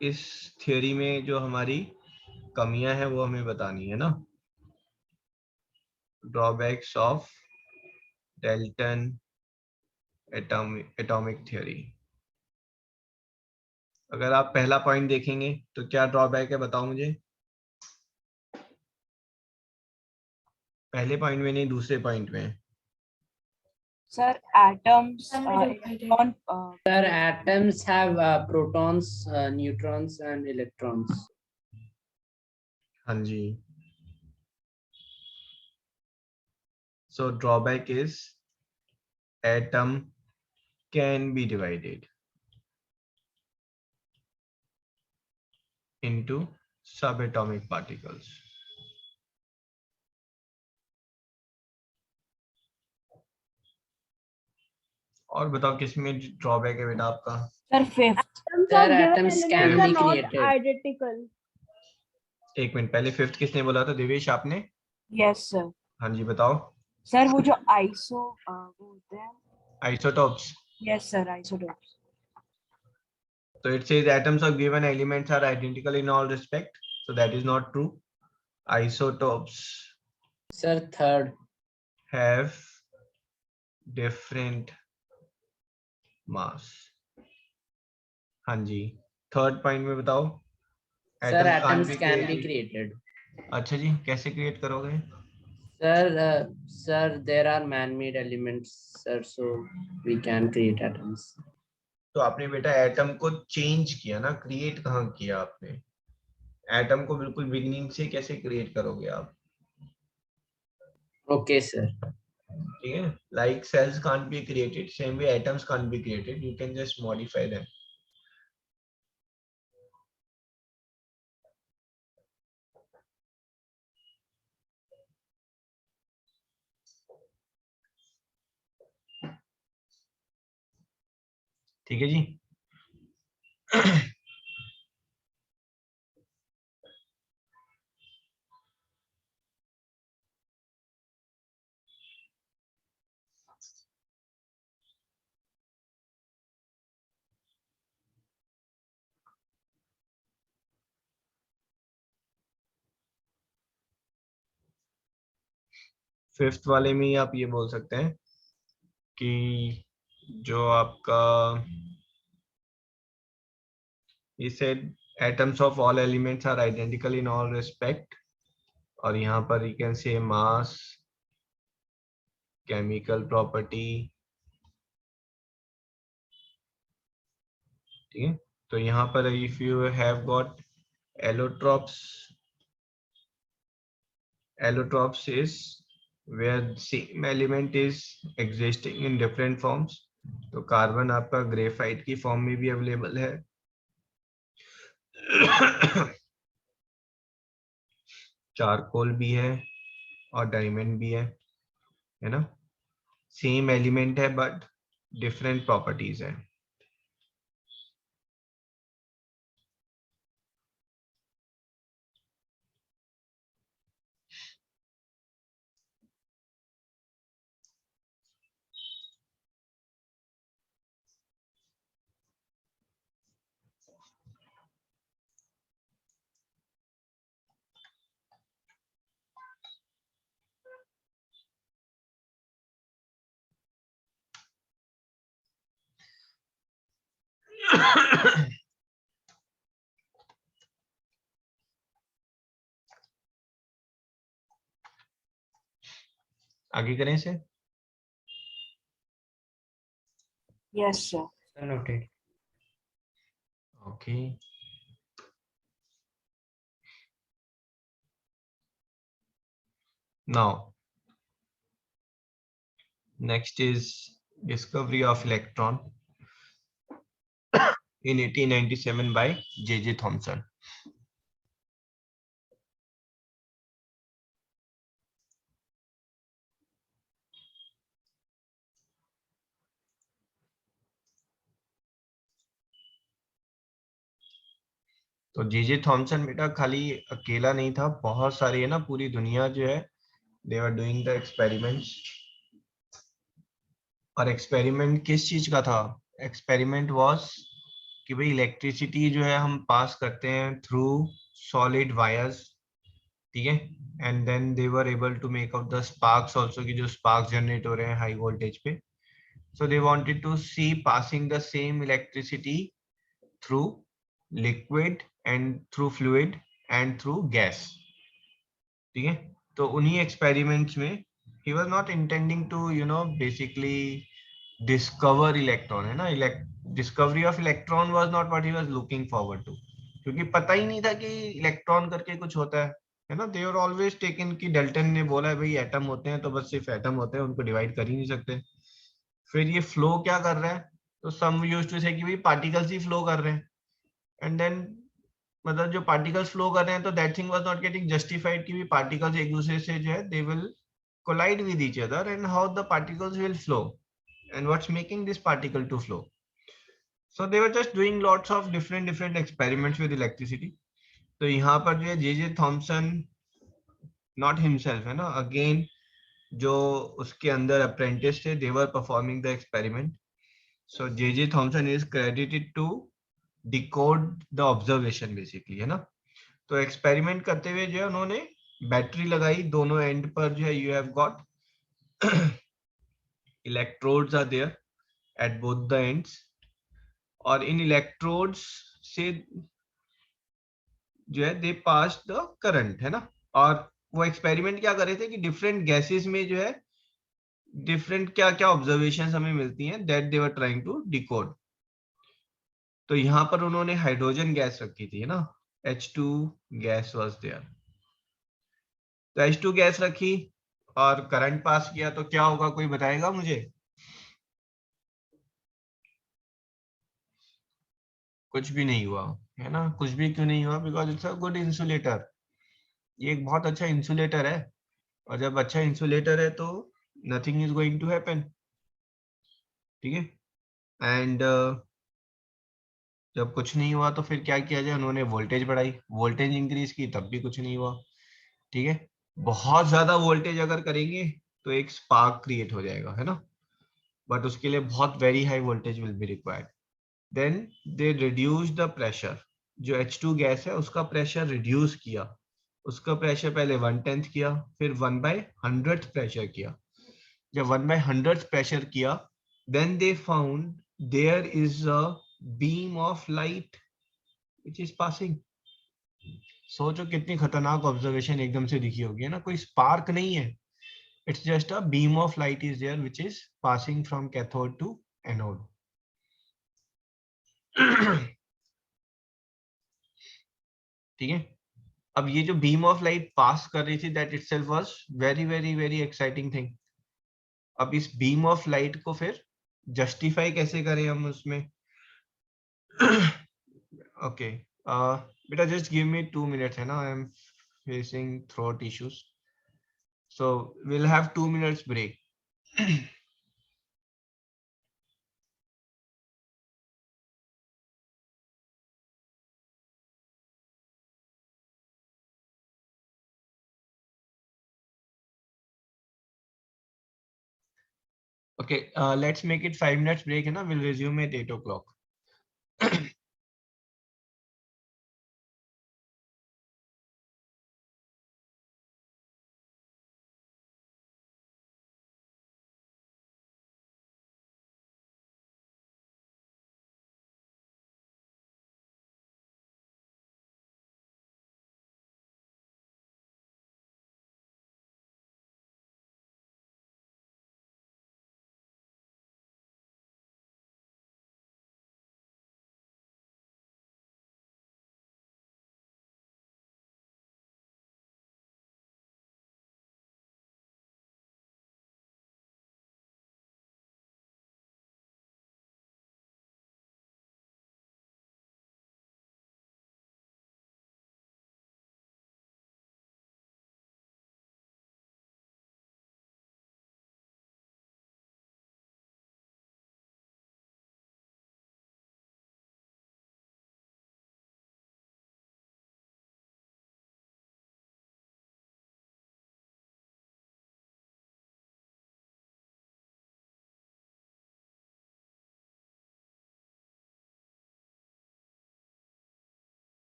इस थ्योरी में जो हमारी कमियां हैं वो हमें बतानी है ना। Drawbacks of Dalton atomic theory. अगर आप पहला पॉइंट देखेंगे तो क्या ड्रॉबैक है, बताओ मुझे। पहले पॉइंट में नहीं, दूसरे पॉइंट में। Sir, atoms, electron, Sir, atoms have protons, neutrons, and electrons. हाँ जी। So drawback is atom can be divided into subatomic particles. और बताओ किसमें ड्रॉबैक है बेटा आपका? sir, fifth. Sir, atoms can be not created. identical. एक minute, पहले fifth किसने बोला था? देवेश आपने? Yes, sir. हाँ जी बताओ। Sir, वो जो iso वो होते हैं. Isotopes. Yes, sir, isotopes. So it says atoms of given elements are identical in all respect. So that is not true. Isotopes Sir, third. have different mass. हाँ जी। Third point में बताओ। Sir, Atoms can't atoms be can be created. created. अच्छा जी, कैसे create करोगे? Sir, there are man-made elements, sir, so we can create atoms. तो आपने बेटा atom को चेंज किया ना, क्रिएट कहाँ किया आपने? एटम को बिल्कुल बिगिनिंग से कैसे क्रिएट करोगे आप? Okay, sir. ठीक है, like cells can't be created, same way atoms can't be created, you can just modify them. ठीक है जी। फिफ्थ वाले में ही आप ये बोल सकते हैं कि जो आपका he said atoms of all elements are identical in all respect, और यहाँ पर you can say mass, chemical property, ठीक है। तो यहाँ पर if you have got allotropes, allotropes is where same element is existing in different forms। तो carbon आपका ग्रेफाइट की फॉर्म में भी अवेलेबल है, चारकोल भी है और डायमंड भी है ना। सेम एलिमेंट है बट डिफरेंट प्रॉपर्टीज है। आगे करें से। Yes, sir. Sir, noted. Okay, now next is discovery of electron in 1897 by J.J. Thomson. तो जे थॉमसन बेटा खाली अकेला नहीं था, बहुत सारी है ना, पूरी दुनिया जो है they are doing the experiments. और एक्सपेरिमेंट किस चीज का था? एक्सपेरिमेंट वाज कि भाई इलेक्ट्रिसिटी जो है हम पास करते हैं थ्रू सॉलिड वायर्स, ठीक है, and then they were able to make out the sparks also, कि जो स्पार्क्स जनरेट हो रहे हैं हाई वोल्टेज पे। So they wanted to see passing the same electricity through liquid and through fluid and through gas, ठीक है। तो उन्हीं एक्सपेरिमेंट्स में he was not intending to basically discover electron, है ना, discovery of electron was not what he was looking forward to, क्योंकि पता ही नहीं था कि इलेक्ट्रॉन करके कुछ होता है ना। दे आर ऑलवेज टेकन कि डेल्टन ने बोला है भाई एटम होते हैं तो बस सिर्फ एटम होते हैं, उनको डिवाइड कर ही नहीं सकते। फिर ये फ्लो क्या कर रहा है, तो सम यूज्ड टू से कि भाई पार्टिकल्स ही फ्लो कर रहे हैं, एंड देन मतलब जो पार्टिकल्स फ्लो कर रहे हैं, तो that thing was not getting justified कि भी पार्टिकल्स एक दूसरे से जो है they will collide with each other, and how the particles will flow and what's making this particle to flow. So they were just doing lots of different experiments with electricity. तो यहाँ पर जो है जे थॉमसन नॉट हिमसेल्फ, है ना, again जो उसके अंदर अप्रेंटिस थे, they were performing the experiment. So J Thomson is credited to decode the observation basically, है ना। तो एक्सपेरिमेंट करते हुए जो है उन्होंने बैटरी लगाई, दोनों एंड पर जो है you have got electrodes are there at both the ends, और इन इलेक्ट्रोड्स से जो है दे पास द करंट, है ना। और वो एक्सपेरिमेंट क्या कर रहे थे कि डिफरेंट गैसेस में जो है डिफरेंट क्या क्या ऑब्जर्वेशन हमें मिलती हैं, that they were trying to decode. तो यहाँ पर उन्होंने हाइड्रोजन गैस रखी थी, है ना, H2 गैस वाज देयर। तो H2 गैस रखी और करंट पास किया, तो क्या होगा, कोई बताएगा मुझे? कुछ भी नहीं हुआ, है ना। कुछ भी क्यों नहीं हुआ? Because it's a good insulator. ये एक बहुत अच्छा इंसुलेटर है, और जब अच्छा इंसुलेटर है तो nothing is going to happen, ठीक है। एंड जब कुछ नहीं हुआ तो फिर क्या किया जाए, उन्होंने वोल्टेज बढ़ाई, वोल्टेज इंक्रीज की, तब भी कुछ नहीं हुआ, ठीक है। बहुत ज्यादा वोल्टेज अगर करेंगे तो एक स्पार्क क्रिएट हो जाएगा, है ना, बट उसके लिए बहुत very high voltage will be required. Then they reduce the pressure, जो H2 गैस है उसका प्रेशर रिड्यूस किया, उसका प्रेशर पहले 1/10 किया, फिर 1/100 प्रेशर किया। जब 1/100 प्रेशर किया, then they found there is a beam of light which is passing. सोचो कितनी खतरनाक ऑब्जर्वेशन एकदम से दिखी होगी, है ना। कोई स्पार्क नहीं है, it's just a beam of light is there which is passing from cathode to anode. ठीक है। अब ये जो बीम ऑफ लाइट पास कर रही थी, that itself was very very very exciting thing. अब इस बीम ऑफ लाइट को फिर जस्टिफाई कैसे करें हम उसमें? Okay, beta, just give me 2 minutes, है ना, I am facing throat issues, so we'll have 2 minutes break. Okay, let's make it 5 minutes break, है ना, we'll resume at 8 o'clock.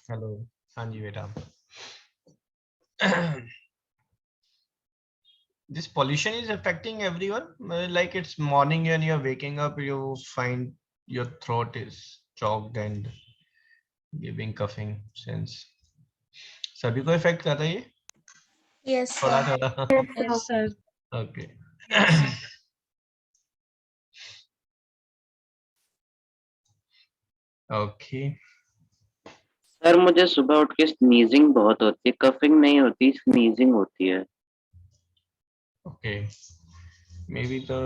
Hello, हाँ जी बेटा। This pollution is affecting everyone. Like it's morning and you're waking up, you find your throat is choked and giving coughing sense. सभी को effect कर रहा है ये Yes, थोड़ा sir. थोड़ा? Yes, sir. Okay. Okay, sir मुझे सुबह उठ के स्नीजिंग बहुत होती है, कफिंग नहीं होती, स्नीजिंग होती है। okay. Maybe the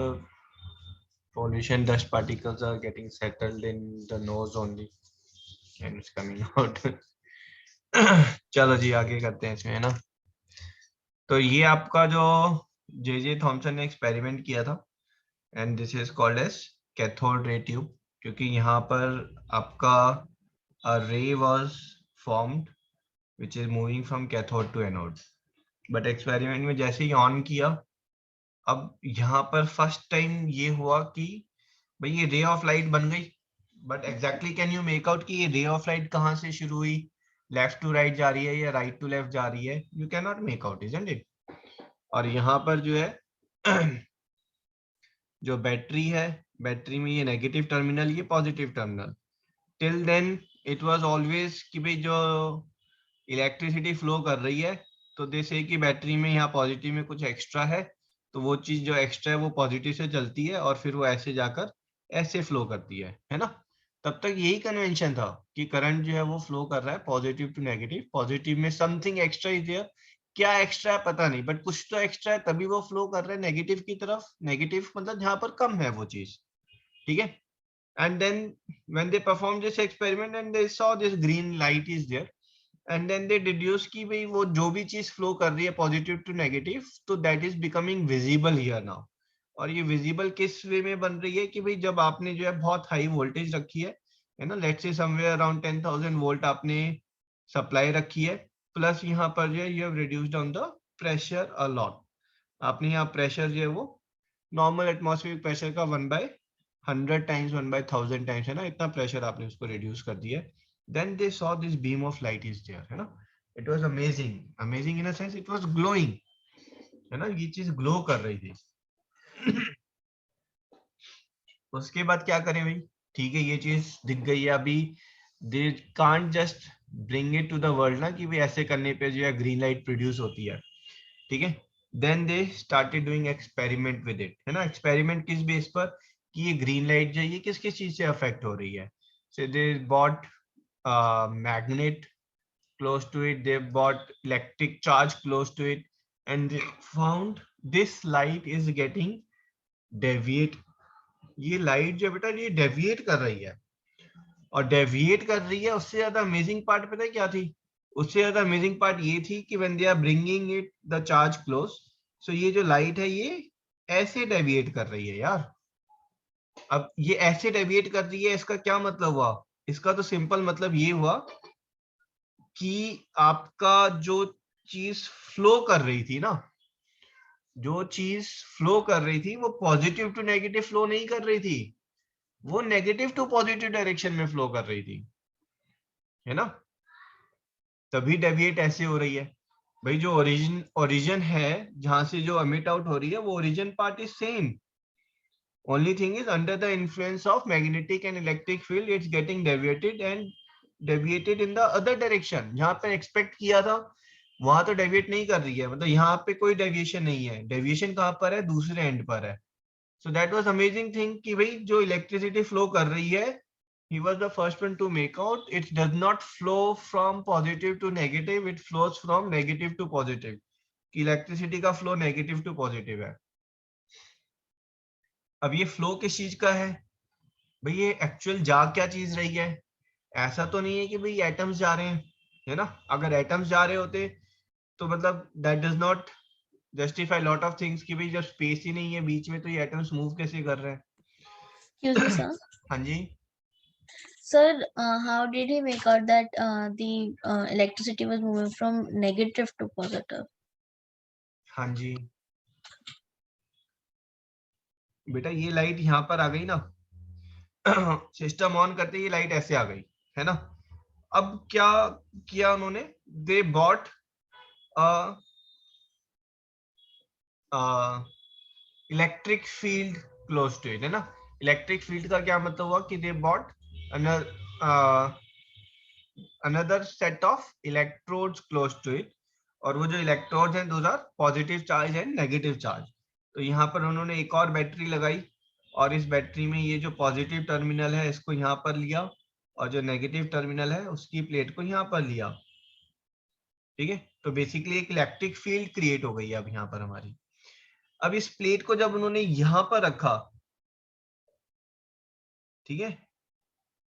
pollution dust particles are getting settled in the nose only and it's coming out. चलो जी आगे करते हैं इसमें, है ना। तो ये आपका जो जे थॉमसन ने एक्सपेरिमेंट किया था and this is called as cathode ray tube, क्योंकि यहाँ पर आपका ray was formed which is moving from cathode to anode, but experiment में जैसे ही ऑन किया, अब यहाँ पर फर्स्ट टाइम ये हुआ कि भाई ये रे ऑफ लाइट बन गई, but exactly can you make out कि ये रे ऑफ लाइट कहाँ से शुरू हुई, लेफ्ट टू राइट जा रही है या राइट टू लेफ्ट जा रही है, you can not make out, isn't it. और यहाँ पर जो है जो बैटरी है, बैटरी में ये नेगेटिव टर्मिनल, ये positive terminal, till then it was always कि भाई जो इलेक्ट्रिसिटी फ्लो कर रही है तो जैसे कि बैटरी में यहाँ पॉजिटिव में कुछ एक्स्ट्रा है, तो वो चीज जो एक्स्ट्रा है वो पॉजिटिव से चलती है और फिर वो ऐसे जाकर ऐसे फ्लो करती है ना। तब तक यही कन्वेंशन था कि करंट जो है वो फ्लो कर रहा है पॉजिटिव टू नेगेटिव, पॉजिटिव में समथिंग एक्स्ट्रा इज देयर, क्या एक्स्ट्रा है पता नहीं, बट कुछ तो एक्स्ट्रा है तभी वो फ्लो कर रहा है नेगेटिव की तरफ, नेगेटिव मतलब जहां पर कम है वो चीज, ठीक है। And then when they perform this experiment and they saw this green light is there and then they deduce कि भाई वो जो भी चीज फ्लो कर रही है पॉजिटिव टू नेगेटिव, तो that is becoming visible here now. और ये विजिबल किस वे में बन रही है कि भाई जब आपने जो है बहुत हाई वोल्टेज रखी है ना, let's say somewhere around 10,000 volt आपने सप्लाई रखी है, प्लस यहाँ पर जो है you have reduced on the pressure a lot, आपने यहाँ प्रेशर जो है वो नॉर्मल एटमॉस्फेरिक प्रेशर का 1/100 टाइम्स 1/1000 टाइम्स है ना, इतना प्रेशर आपने उसको रिड्यूस कर दिया है। Then they saw this beam of light is there, है ना। It was amazing, amazing in a sense it was glowing, है ना, ये चीज ग्लो कर रही थी। उसके बाद क्या करें भाई, ठीक है ये चीज दिख गई है, अभी they can't just bring it to the world ना कि भाई ऐसे करने पे जो है ग्रीन लाइट प्रोड्यूस होती है, ठीक है। Then they started doing experiment with it, है ना। एक्सपेरिमेंट किस बेस पर कि ये ग्रीन लाइट जो है ये किस किस चीज से अफेक्ट हो रही है। So they brought magnet close to it, they bought electric charge close to it, and they found this light is getting deviate, ये लाइट जो बेटा ये डेविएट कर रही है, और डेविएट कर रही है। उससे ज्यादा अमेजिंग पार्ट पता है क्या थी, उससे ज्यादा अमेजिंग पार्ट ये थी कि when they are bringing it the charge close, so ये जो लाइट है ये ऐसे डेविएट कर रही है यार। अब ये ऐसे डेविएट कर रही है, इसका क्या मतलब हुआ, इसका तो सिंपल मतलब ये हुआ कि आपका जो चीज फ्लो कर रही थी ना, जो चीज फ्लो कर रही थी वो पॉजिटिव टू नेगेटिव फ्लो नहीं कर रही थी, वो नेगेटिव टू पॉजिटिव डायरेक्शन में फ्लो कर रही थी, है ना। तभी डेविएट ऐसे हो रही है भाई, जो ओरिजिन है जहां से जो एमिट आउट हो रही है वो origin part is same, only thing is under the influence of magnetic and electric field it's getting deviated in the other direction, जहां पे एक्सपेक्ट किया था वहां तो डेविएट नहीं कर रही है, मतलब यहाँ पे कोई डेविएशन नहीं है, डेविएशन कहाँ पर है, दूसरे एंड पर है। So that was amazing thing कि भाई जो इलेक्ट्रिसिटी फ्लो कर रही है, he was the first one to make out it does not flow from positive to negative, it flows from negative to positive, कि इलेक्ट्रिसिटी का फ्लो नेगेटिव टू पॉजिटिव है। अब ये फ्लो किस चीज का है भाई, ये एक्चुअल जा क्या चीज रही है, ऐसा तो नहीं है कि भाई एटम्स जा रहे हैं, है ना। अगर एटम्स जा रहे होते तो मतलब that does not justify lot of things कि भाई जब स्पेस ही नहीं है बीच में तो ये एटम्स मूव कैसे कर रहे हैं। Excuse me, sir. हाँ जी Sir, how did he make out that the electricity was moving from negative to positive? हाँ जी बेटा, ये लाइट यहाँ पर आ गई ना, सिस्टम ऑन करते ये लाइट ऐसे आ गई, है ना। अब क्या किया उन्होंने, they both electric field close to it, है ना। इलेक्ट्रिक फील्ड का क्या मतलब हुआ कि they both another set of electrodes close to it, और वो जो इलेक्ट्रोड्स हैं those are positive charge and negative charge. तो यहाँ पर उन्होंने एक और बैटरी लगाई और इस बैटरी में ये जो पॉजिटिव टर्मिनल है इसको यहाँ पर लिया और जो नेगेटिव टर्मिनल है उसकी प्लेट को यहाँ पर लिया, ठीक है। तो बेसिकली एक इलेक्ट्रिक फील्ड क्रिएट हो गई अब यहाँ पर हमारी। अब इस प्लेट को जब उन्होंने यहाँ पर रखा, ठीक है,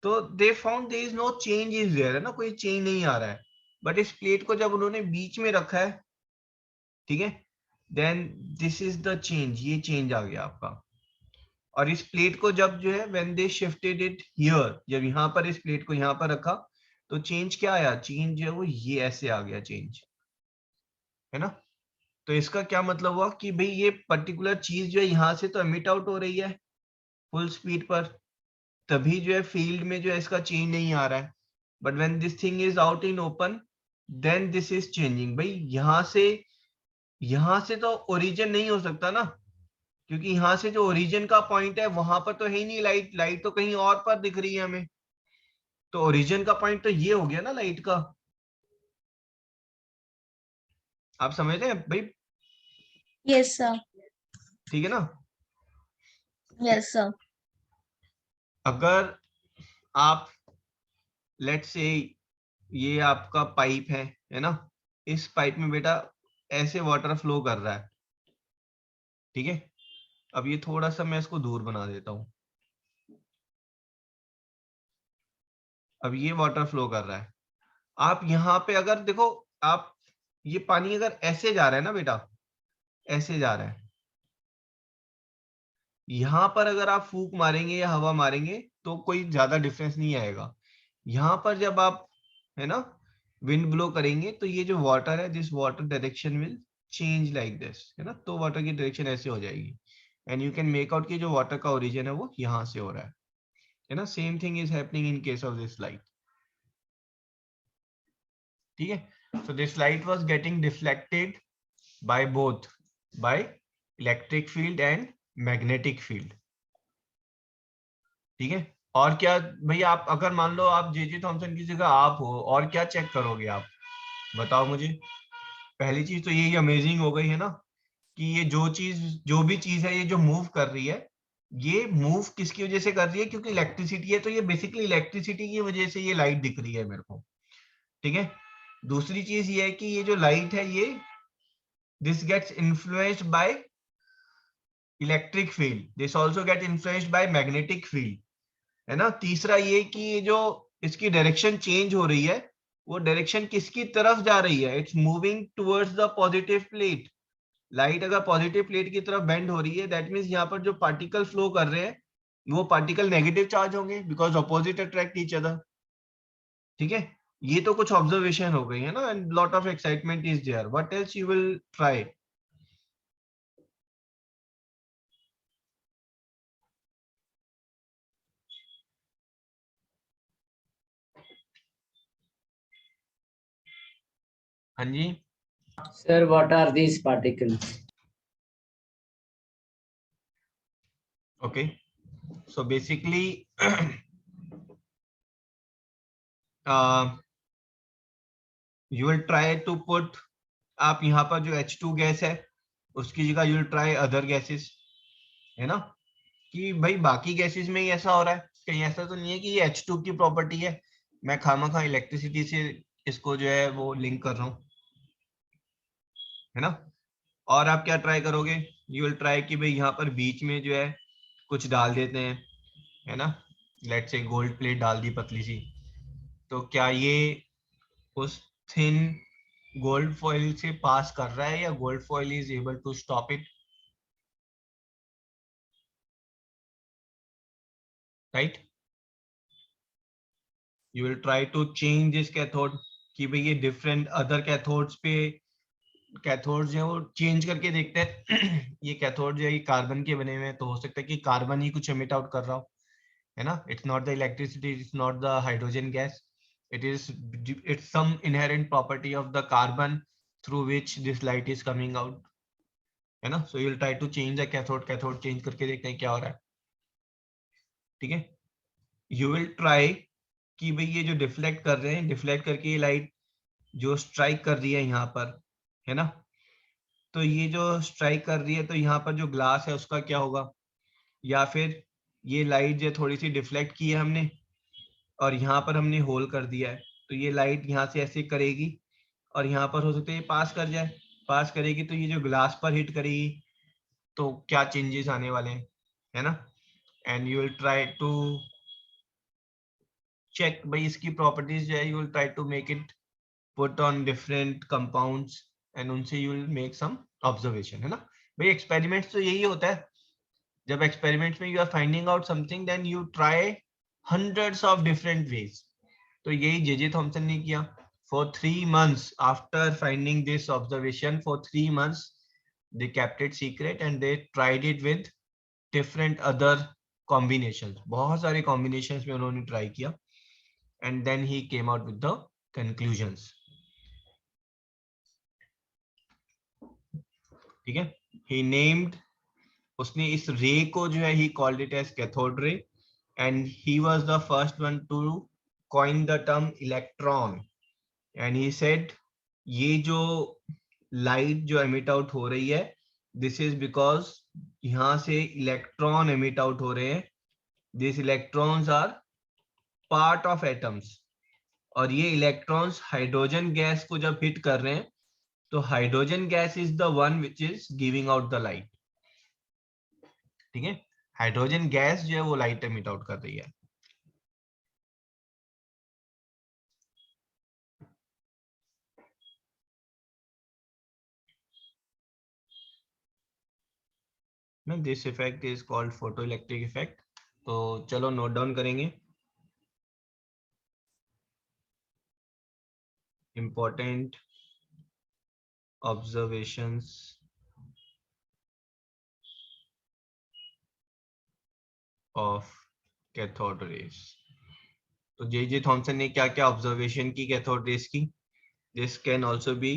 तो they found there is no change is there, है ना, कोई चेंज नहीं आ रहा है। बट इस प्लेट को जब उन्होंने बीच में रखा है, ठीक है, then this is the change, ये चेंज आ गया आपका। और इस प्लेट को जब जो है when they shifted it here, जब यहाँ पर इस प्लेट को यहाँ पर रखा तो चेंज क्या आया, चेंज जो है वो ये ऐसे आ गया चेंज, है ना। तो इसका क्या मतलब हुआ कि भाई ये पर्टिकुलर चीज जो है यहाँ से तो एमिट आउट हो रही है फुल स्पीड पर, तभी जो है फील्ड में जो है इसका चेंज नहीं आ रहा है। But when this thing is out in open then this is changing. भाई यहाँ से तो ओरिजिन नहीं हो सकता ना, क्योंकि यहाँ से जो ओरिजिन का पॉइंट है वहां पर तो है ही नहीं लाइट, लाइट तो कहीं और पर दिख रही है हमें। तो ओरिजिन का पॉइंट तो ये हो गया ना लाइट का, आप समझ रहे हैं भाई? Yes, sir. ठीक है ना। Yes, sir. अगर आप लेट्स से ये आपका पाइप है ना, इस पाइप में बेटा ऐसे वाटर फ्लो कर रहा है, ठीक है। अब ये थोड़ा सा मैं इसको दूर बना देता हूं। अब ये वाटर फ्लो कर रहा है, आप यहाँ पे अगर देखो, आप ये पानी अगर ऐसे जा रहा है ना बेटा, ऐसे जा रहा है, यहाँ पर अगर आप फूंक मारेंगे या हवा मारेंगे तो कोई ज्यादा डिफरेंस नहीं आएगा। यहाँ पर जब आप, है ना, विंड ब्लो करेंगे तो ये जो वाटर है, this water direction will change like this, है ना। तो वाटर की डायरेक्शन ऐसे हो जाएगी and you can make out कि जो वाटर का ओरिजिन है वो यहाँ से हो रहा है ना। Same thing is happening in case of this light, ठीक है। So this light was getting deflected by both, bye electric field and magnetic field, ठीक है। और क्या भैया, आप अगर मान लो आप जे थॉमसन की जगह आप हो, और क्या चेक करोगे आप, बताओ मुझे। पहली चीज तो यही अमेजिंग हो गई है ना कि ये जो भी चीज है ये जो मूव कर रही है, ये मूव किसकी वजह से कर रही है, क्योंकि इलेक्ट्रिसिटी है। तो ये बेसिकली इलेक्ट्रिसिटी की वजह से ये लाइट दिख रही है मेरे को, ठीक है। दूसरी चीज ये है कि ये जो लाइट है ये this gets influenced by electric field, this also get influenced by magnetic field, है ना। तीसरा ये कि ये जो इसकी डायरेक्शन चेंज हो रही है, वो डायरेक्शन किसकी तरफ जा रही है, it's moving towards the positive plate. Light अगर पॉजिटिव प्लेट की तरफ बेंड हो रही है, दैट मींस यहाँ पर जो पार्टिकल फ्लो कर रहे हैं वो पार्टिकल नेगेटिव चार्ज होंगे because opposite attract each other, ठीक है। ये तो कुछ ऑब्जर्वेशन हो गई है ना, and lot of excitement is there. What else you will try? हाँ जी Sir, what are these particles? okay, so basically you will try to put, आप यहाँ पर जो H2 गैस है उसकी जगह you will try other gases, है ना, कि भाई बाकी गैसेस में ही ऐसा हो रहा है, कहीं ऐसा तो नहीं है कि ये H2 की प्रॉपर्टी है, मैं खामखा इलेक्ट्रिसिटी से इसको जो है वो लिंक कर रहा हूँ, है ना। और आप क्या ट्राई करोगे, यू विल ट्राई कि भाई यहाँ पर बीच में जो है कुछ डाल देते हैं, है ना, लेट्स से गोल्ड प्लेट डाल दी पतली सी, तो क्या ये उस थिन गोल्ड फॉइल से पास कर रहा है या gold foil is able to stop it, right. You will try to change this cathode कि भाई ये डिफरेंट अदर कैथोड्स पे, कैथोड्स जो है वो चेंज करके देखते हैं ये कैथोड जो है ये कार्बन के बने हुए हैं, तो हो सकता है कि कार्बन ही कुछ एमिट आउट कर रहा हो, है ना। It's not the electricity, it's not the hydrogen gas, it's some inherent property of the carbon through which this light is coming out, है ना? So you'll try to change the cathode change करके देखते हैं क्या हो रहा है, ठीक है? You will try कि भाई ये जो डिफ्लेक्ट कर रहे हैं, डिफ्लेक्ट करके ये लाइट जो स्ट्राइक कर रही है यहाँ पर, है ना? तो ये जो स्ट्राइक कर रही है तो यहाँ पर जो ग्लास है उसका क्या होगा, या फिर ये लाइट जो थोड़ी सी डिफ्लेक्ट की है हमने और यहाँ पर हमने होल कर दिया है, तो ये लाइट यहाँ से ऐसे करेगी और यहाँ पर हो सकता है ये पास कर जाए, पास करेगी तो ये जो ग्लास पर हिट करेगी तो क्या चेंजेस आने वाले हैं, है ना? And you will try to check भाई इसकी प्रॉपर्टीज जो है, you will try to make it put on different compounds and उनसे you will make some observation, है ना? भाई एक्सपेरिमेंट्स तो यही होता है, जब एक्सपेरिमेंट्स में you are finding out something then you try hundreds of different ways. तो यही जे थॉमसन ने किया. For 3 months after finding this observation, for 3 months they kept it secret and they tried it with different other combinations. बहुत सारे combinations में उन्होंने try किया and then he came out with the conclusions. ठीक है? He named, उसने इस ray को जो है he called it as cathode ray. And he was the first one to coin the term electron. And he said, ये जो light जो emit out हो रही है, this is because यहाँ से electron emit out हो रहे हैं. These electrons are part of atoms. और ये electrons hydrogen gas को जब hit कर रहे हैं, तो hydrogen gas is the one which is giving out the light. ठीक है? हाइड्रोजन गैस जो है वो लाइट एमिट आउट कर रही है. This effect is called photoelectric effect. तो चलो नोट डाउन करेंगे. Important observations of cathode rays. तो जे थॉमसन ने क्या क्या ऑब्जर्वेशन की कैथोड रेस की. This can also be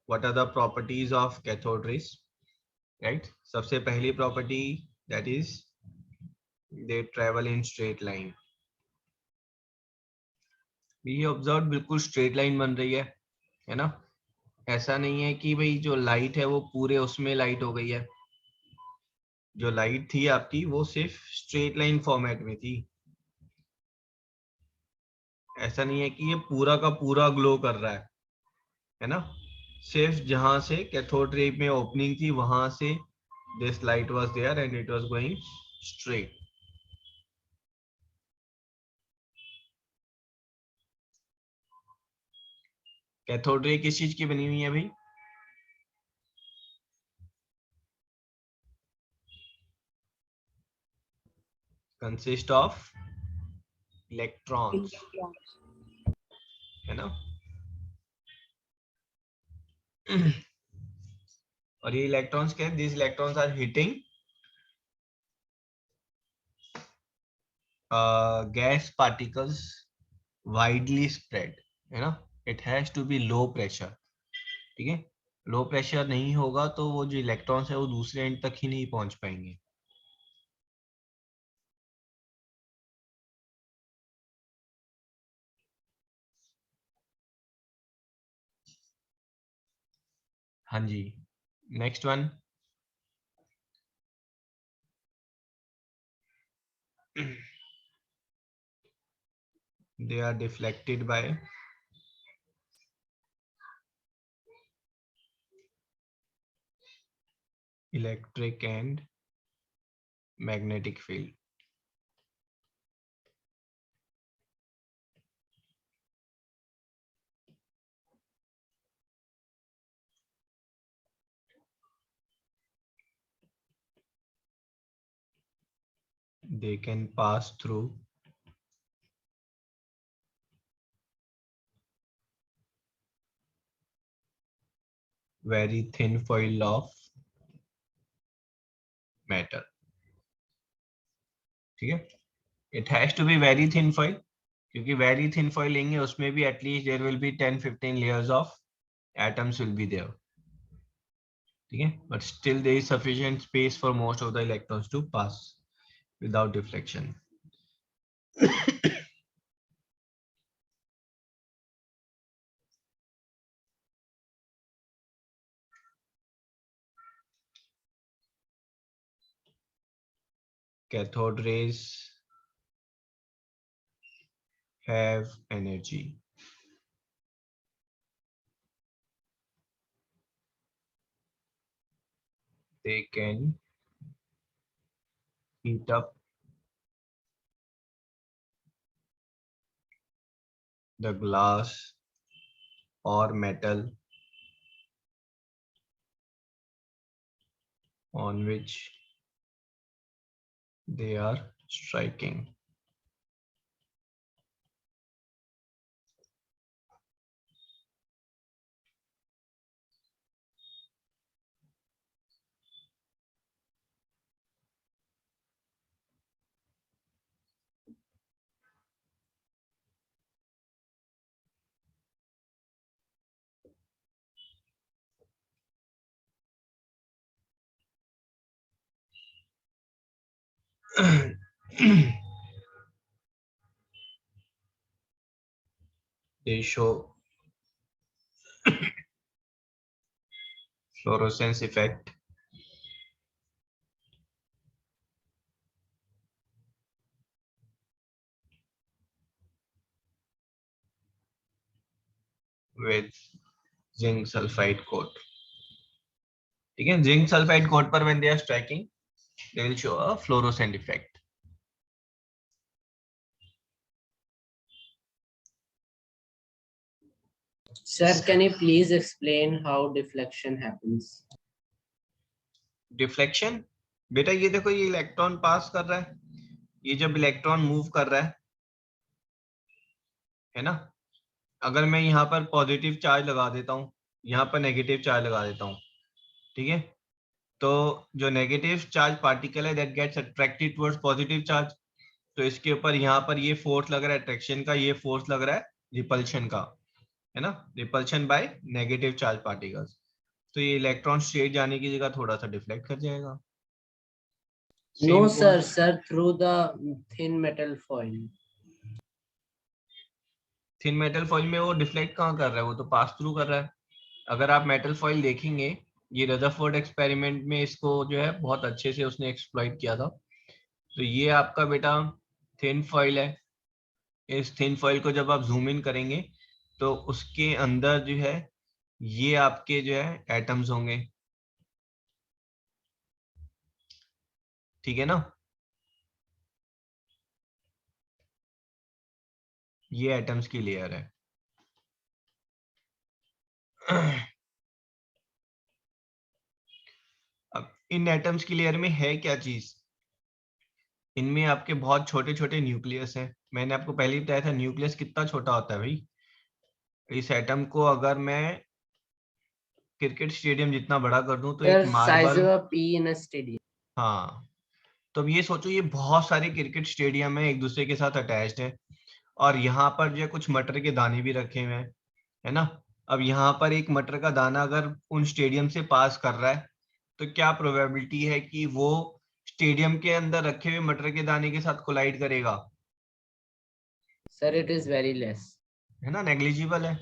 what are the properties of cathode rays, right? सबसे पहली property that is they travel in straight line. ये ऑब्जर्व बिल्कुल स्ट्रेट लाइन बन रही है ना? ऐसा नहीं है कि भाई जो लाइट है वो पूरे उसमें लाइट हो गई है. जो लाइट थी आपकी वो सिर्फ स्ट्रेट लाइन फॉर्मेट में थी. ऐसा नहीं है कि ये पूरा का पूरा ग्लो कर रहा है ना? सिर्फ जहां से कैथोड रे में ओपनिंग थी वहां से this light was there and it was going straight. Cathode ray किस चीज की बनी हुई है भाई? कंसिस्ट ऑफ इलेक्ट्रॉन्स, है ना? और ये इलेक्ट्रॉन्स क्या है? This electrons are hitting gas particles widely spread, है ना? It has to be low pressure. ठीक है? लो प्रेशर नहीं होगा तो वो जो इलेक्ट्रॉन्स है वो दूसरे एंड तक ही नहीं पहुंच पाएंगे. हाँ जी, next one. They are deflected by electric and magnetic field. They can pass through very thin foil of metal. ठीक है? It has to be very thin foil. क्योंकि वेरी थिन फॉइल लेंगे उसमें भी at least there will be 10-15 layers of atoms will be there, ठीक है, but still there is sufficient space for most of the electrons to pass without deflection. Cathode rays have energy. They can heat up the glass or metal on which they are striking. They show fluorescence effect with zinc sulfide coat. ठीक है, zinc sulfide coat पर when they are striking, they will show a fluorescent effect. Sir, can you please explain how deflection happens? Deflection, बेटा ये देखो ये electron पास कर रहा है, ये जब इलेक्ट्रॉन मूव कर रहा है ना, अगर मैं यहाँ पर पॉजिटिव चार्ज लगा देता हूँ, यहाँ पर नेगेटिव चार्ज लगा देता हूँ, ठीक है, तो जो नेगेटिव चार्ज पार्टिकल है that gets attracted towards positive charge, तो इसके ऊपर यहाँ पर ये फोर्स लग रहा है अट्रैक्शन का, ये फोर्स लग रहा है रिपल्शन का, है ना, repulsion by negative charge particles, तो ये इलेक्ट्रॉन स्ट्रेट जाने की जगह थोड़ा सा डिफ्लेक्ट कर जाएगा. No, Same sir, goes- sir, through the thin metal foil. Thin metal foil में वो डिफ्लेक्ट कहाँ कर रहा है, वो तो पास थ्रू कर रहा है. अगर आप मेटल फॉइल देखेंगे, ये रदरफोर्ड एक्सपेरिमेंट में इसको जो है बहुत अच्छे से उसने एक्सप्लॉइट किया था. तो ये आपका बेटा थिन फॉइल है, इस थिन फॉइल को जब आप जूम इन करेंगे तो उसके अंदर जो है ये आपके जो है एटम्स होंगे, ठीक है ना, ये एटम्स की लेयर है. अब इन एटम्स की लेयर में है क्या चीज, इनमें आपके बहुत छोटे छोटे न्यूक्लियस हैं. मैंने आपको पहले ही बताया था न्यूक्लियस कितना छोटा होता है भाई. इस एटम को अगर मैं क्रिकेट स्टेडियम जितना बड़ा कर दूं तो Sir, एक size marble, of a pea in a stadium. हाँ, तो अब ये सोचो ये बहुत सारे क्रिकेट स्टेडियम है एक दूसरे के साथ अटैच्ड है, और यहाँ पर जो है कुछ मटर के दाने भी रखे हुए हैं, है ना. अब यहाँ पर एक मटर का दाना अगर उन स्टेडियम से पास कर रहा है तो क्या प्रोबेबिलिटी है कि वो स्टेडियम के अंदर रखे हुए मटर के दाने के साथ कोलाइड करेगा, Sir, it is very less. है ना, नेग्लिजिबल है.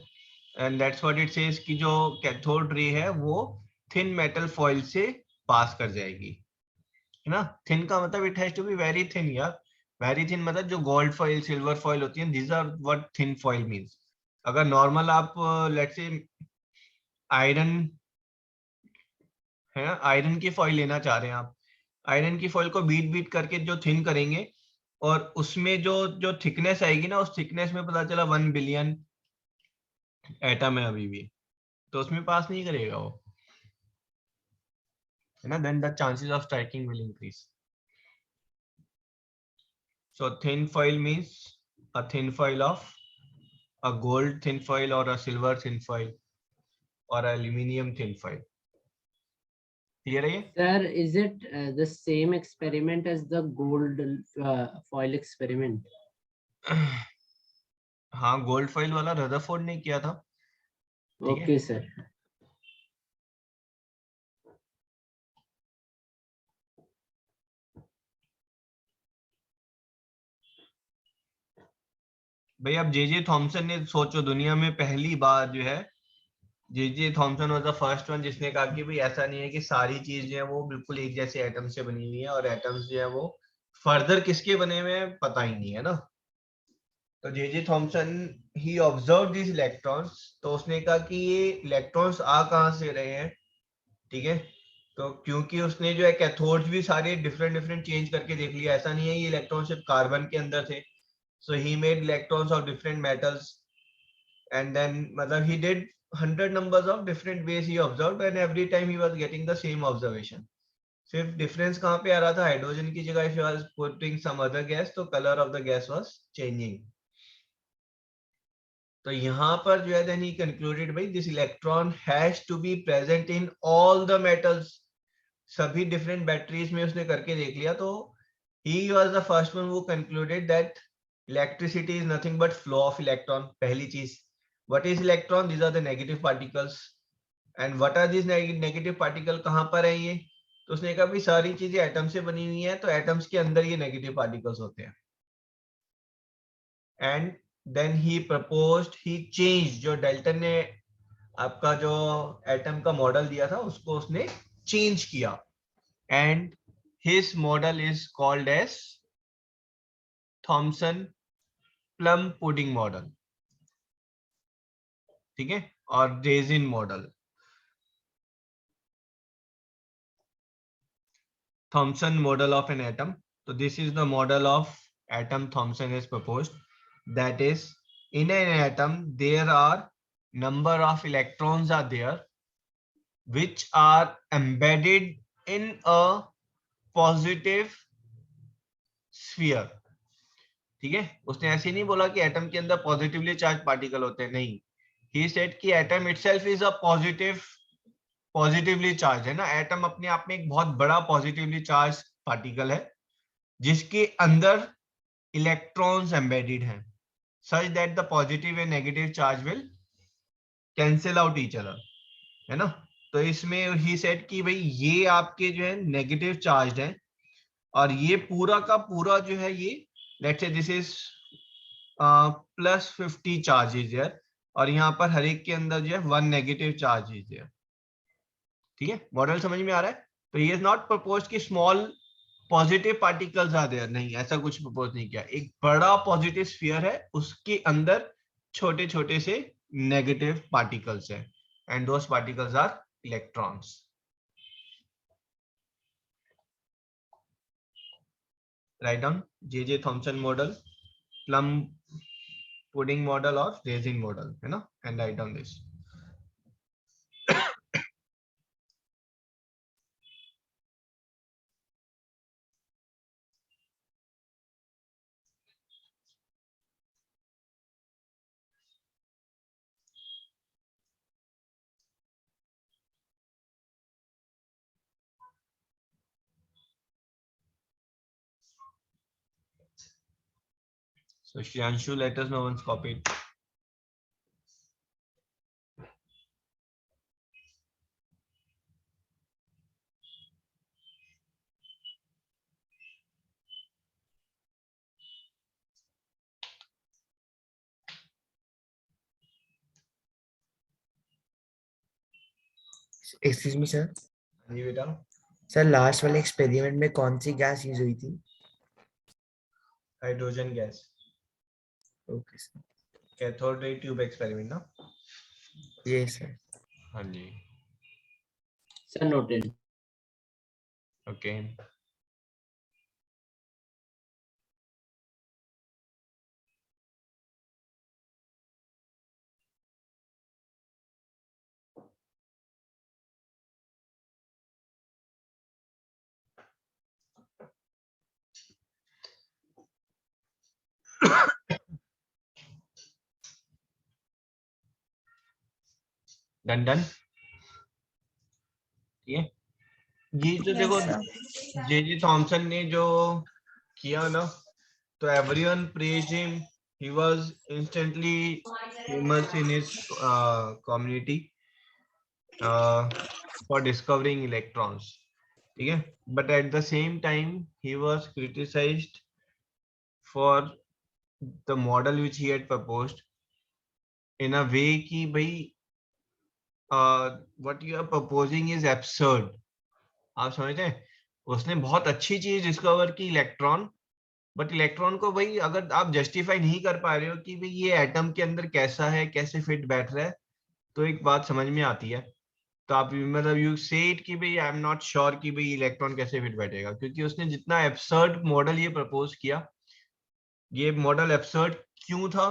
And that's what it says कि जो कैथोड रे है वो थिन मेटल फॉइल से पास कर जाएगी, है ना. थिन का मतलब it has to be very thin यार, वेरी थिन मतलब जो गोल्ड फॉइल सिल्वर फॉइल होती है, these are what thin foil means. अगर नॉर्मल आप लेट्स से आयरन है ना, आयरन की फॉइल लेना चाह रहे हैं आप, आयरन की फॉइल को बीट बीट करके जो थिन करेंगे और उसमें जो जो थिकनेस आएगी ना, उस थिकनेस में पता चला 1 बिलियन एटम है अभी भी, तो उसमें पास नहीं करेगा वो, है ना. Then the chances of striking will increase. So thin foil means a thin foil of a gold thin foil or a silver thin foil or aluminium thin foil. Clear है ये? Sir, is it the same experiment as the gold foil experiment? हाँ, gold foil वाला Rutherford ने किया था। ठीक है। Okay, sir. भाई अब जे थॉमसन ने, सोचो दुनिया में पहली बार जो है, J Thomson was the first one जिसने कहा कि भाई ऐसा नहीं है कि सारी चीज जो है वो बिल्कुल एक जैसे एटम से बनी हुई है, और एटम्स जो है वो फर्दर किसके बने हुए हैं पता ही नहीं है ना। तो J Thomson he observe this electrons, तो उसने कहा कि ये इलेक्ट्रॉन्स आ कहाँ से रहे हैं। ठीक है। तो क्योंकि उसने जो है कैथोड्स भी सारे डिफरेंट डिफरेंट चेंज करके देख लिया, ऐसा नहीं है ये इलेक्ट्रॉन सिर्फ कार्बन के अंदर थे। So he made electrons of different metals, and then मतलब he did 100 numbers of different ways he observed, and every time he was getting the same observation. सिर्फ डिफरेंस कहाँ पे आ रहा था, हाइड्रोजन की जगह if he was putting some other gas तो color of the gas was changing. तो यहाँ पर जो है then he concluded भाई this electron has to be present in all the metals. सभी different batteries में उसने करके देख लिया, तो he was the first one who concluded that electricity is nothing but flow of electron. पहली चीज, what is electron? These are the negative particles. And what are these negative particle? कहाँ पर है ये? तो उसने कहा भी सारी चीजें एटम से बनी हुई हैं, तो एटम्स के अंदर ये नेगेटिव पार्टिकल्स होते हैं। And then he proposed, he change, जो डेल्टन ने आपका जो एटम का मॉडल दिया था उसको उसने चेंज किया, and his model is called as Thomson plum pudding model. ठीक है, और raisin model. Thomson model of an atom. So this is the model of atom Thomson has proposed. That is, in an atom there are number of electrons are there which are embedded in a positive sphere. ठीक है, उसने ऐसे नहीं बोला कि atom के अंदर positively charge particle होते हैं, नहीं। He said कि atom itself is a positively charge है ना। एटम अपने आप में एक बहुत बड़ा पॉजिटिवली चार्ज पार्टिकल है जिसके अंदर इलेक्ट्रॉन्स एम्बेडेड हैं, such that the positive and negative charge will cancel out each other, है ना। तो इसमें ही सेड कि भाई ये आपके जो है नेगेटिव चार्ज है, और ये पूरा का पूरा जो है ये let's say this is +50 charges है, और यहाँ पर हर एक के अंदर जो है 1 नेगेटिव चार्ज है। ठीक है, मॉडल समझ में आ रहा है। तो ये इज नॉट प्रपोज कि small positive particles are there, नहीं, ऐसा कुछ प्रपोज नहीं किया। एक बड़ा पॉजिटिव स्फीयर है, उसके अंदर छोटे छोटे से नेगेटिव पार्टिकल्स हैं, and those particles are electrons. Right down J Thomson model, plum pudding model और रेजिन मॉडल, है ना, and right down this. So Shyanshu, let us know once copied. Excuse me sir. हाँ जी बेटा। Sir last वाले experiment में कौन सी gas use हुई थी? Hydrogen gas. Okay sir. Cathode ray tube experiment ना। ये सर। हाँ जी, Sir, noted. Okay. Done done. ठीक है, ये जो देखो जे थॉमसन ने जो किया ना, तो everyone praised him, he was instantly famous in his community for discovering electrons. ठीक है, but at the same time he was criticized for the model which he had proposed in a way कि भाई what you are proposing is absurd. आप समझते हैं, उसने बहुत अच्छी चीज डिस्कवर की इलेक्ट्रॉन, बट इलेक्ट्रॉन को भाई अगर आप जस्टिफाई नहीं कर पा रहे हो कि भाई ये एटम के अंदर कैसा है, कैसे फिट बैठ रहा है, तो एक बात समझ में आती है, तो आप मतलब यू से इट कि भाई आई एम नॉट श्योर कि भाई इलेक्ट्रॉन कैसे फिट बैठेगा, क्योंकि उसने जितना एब्सर्ड मॉडल ये प्रपोज किया, ये मॉडल एब्सर्ड क्यों था,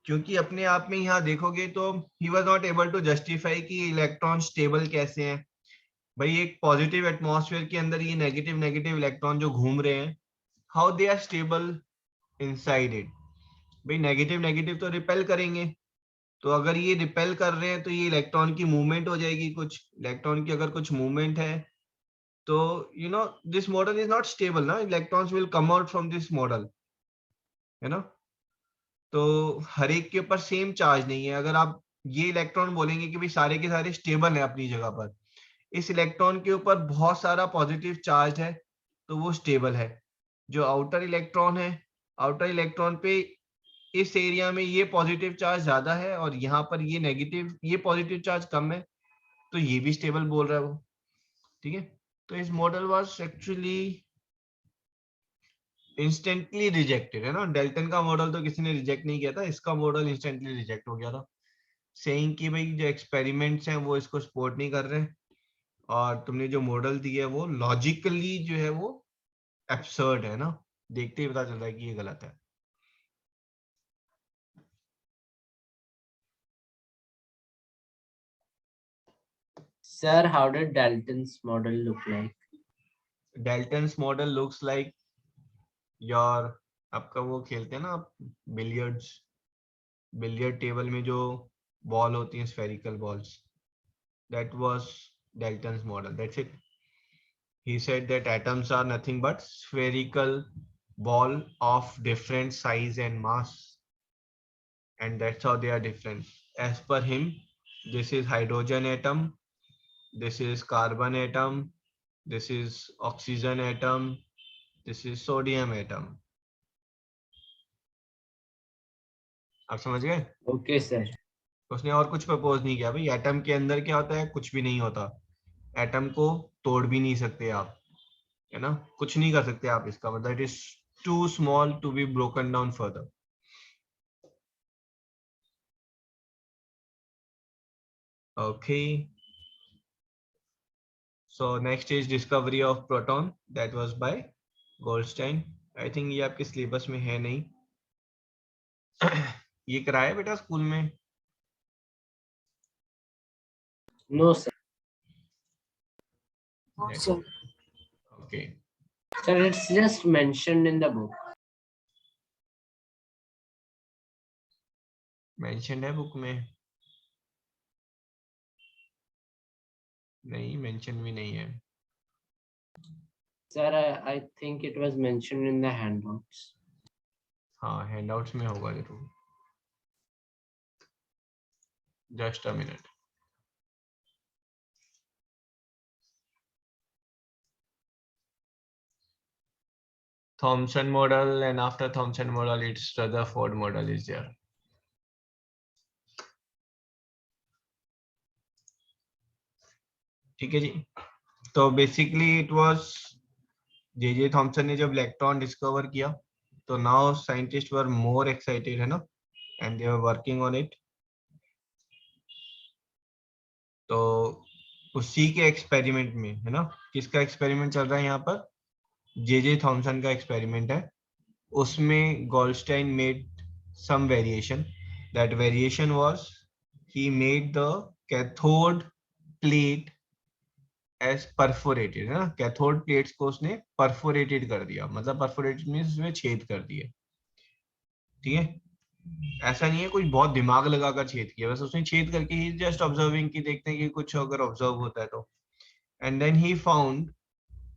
क्योंकि अपने आप में यहाँ देखोगे तो he was not able to justify कि इलेक्ट्रॉन स्टेबल कैसे हैं। भाई एक पॉजिटिव एटमॉस्फेयर के अंदर ये नेगेटिव इलेक्ट्रॉन जो घूम रहे हैं, how they are stable inside it. भाई नेगेटिव तो रिपेल करेंगे, तो अगर ये रिपेल कर रहे हैं तो ये इलेक्ट्रॉन की मूवमेंट हो जाएगी, कुछ इलेक्ट्रॉन की अगर कुछ मूवमेंट है तो you know this model is not stable ना, electrons will come out from this model, है ना। तो हर एक के ऊपर सेम चार्ज नहीं है। अगर आप ये इलेक्ट्रॉन बोलेंगे कि भाई सारे के सारे स्टेबल है अपनी जगह पर, इस इलेक्ट्रॉन के ऊपर बहुत सारा पॉजिटिव चार्ज है तो वो स्टेबल है। जो आउटर इलेक्ट्रॉन है, आउटर इलेक्ट्रॉन पे इस एरिया में ये पॉजिटिव चार्ज ज्यादा है और यहाँ पर ये नेगेटिव, ये पॉजिटिव चार्ज कम है, तो ये भी स्टेबल बोल रहा है वो। ठीक है, तो इस model was actually instantly rejected, है ना। डेल्टन का मॉडल तो किसी ने रिजेक्ट नहीं किया था, इसका मॉडल इंस्टेंटली रिजेक्ट हो गया था, सेइंग कि भाई जो एक्सपेरिमेंट्स हैं वो इसको सपोर्ट नहीं कर रहे हैं और तुमने जो मॉडल दिया है वो लॉजिकली जो है वो एब्सर्ड है ना, देखते ही पता चल रहा है कि ये गलत है। Sir, how did Dalton's model look like? Dalton's model looks like your, आपका वो खेलते हैं ना आप बिलियर्ड्स, बिलियर्ड टेबल में जो बॉल होती है spherical balls, that was Dalton's model, that's it. He said that atoms are nothing but spherical ball of different size and mass, and that's how they are different. As per him, this is hydrogen atom, this is carbon atom, this is oxygen atom, this is sodium atom. आप समझ गए? Okay, sir. उसने और कुछ propose नहीं किया। भाई atom के अंदर क्या होता है, कुछ भी नहीं होता, एटम को तोड़ भी नहीं सकते आप, है ना, कुछ नहीं कर सकते आप, इसका मतलब it is too small to be broken down further. Okay, so next is discovery of proton, that was by Goldstein. I think ये आपके सिलेबस में है नहीं। ये कराया बेटा स्कूल में? No, sir. No, sir. Okay, Sir, it's just mentioned in the book. Mention है बुक में? नहीं, मेंशन भी नहीं है। Sir, I think it was mentioned in the handouts. हाँ, हैंडआउट्स में होगा जरूर। Just a minute. Thomson model, and after Thomson model it's Rutherford model is there. ठीक है जी, तो basically it was J Thomson ने जब इलेक्ट्रॉन डिस्कवर किया तो नाउ साइंटिस्ट वर मोर एक्साइटेड, है ना, and they were working on it. तो उसी के एक्सपेरिमेंट में, है ना, किसका एक्सपेरिमेंट चल रहा है यहाँ पर, जे थॉमसन का एक्सपेरिमेंट है, उसमें Goldstein made some variation. That variation was he made the cathode plate as perforated, है ना, कैथोड प्लेट्स को उसने परफोरेटेड कर दिया, मतलब परफोरेटेड मींस उसमें छेद कर दिए। ठीक है, ऐसा नहीं है कोई बहुत दिमाग लगाकर छेद किया, बस उसने छेद करके ही जस्ट ऑब्जर्विंग की, देखते हैं कि कुछ अगर ऑब्जर्व होता है तो। एंड देन ही फाउंड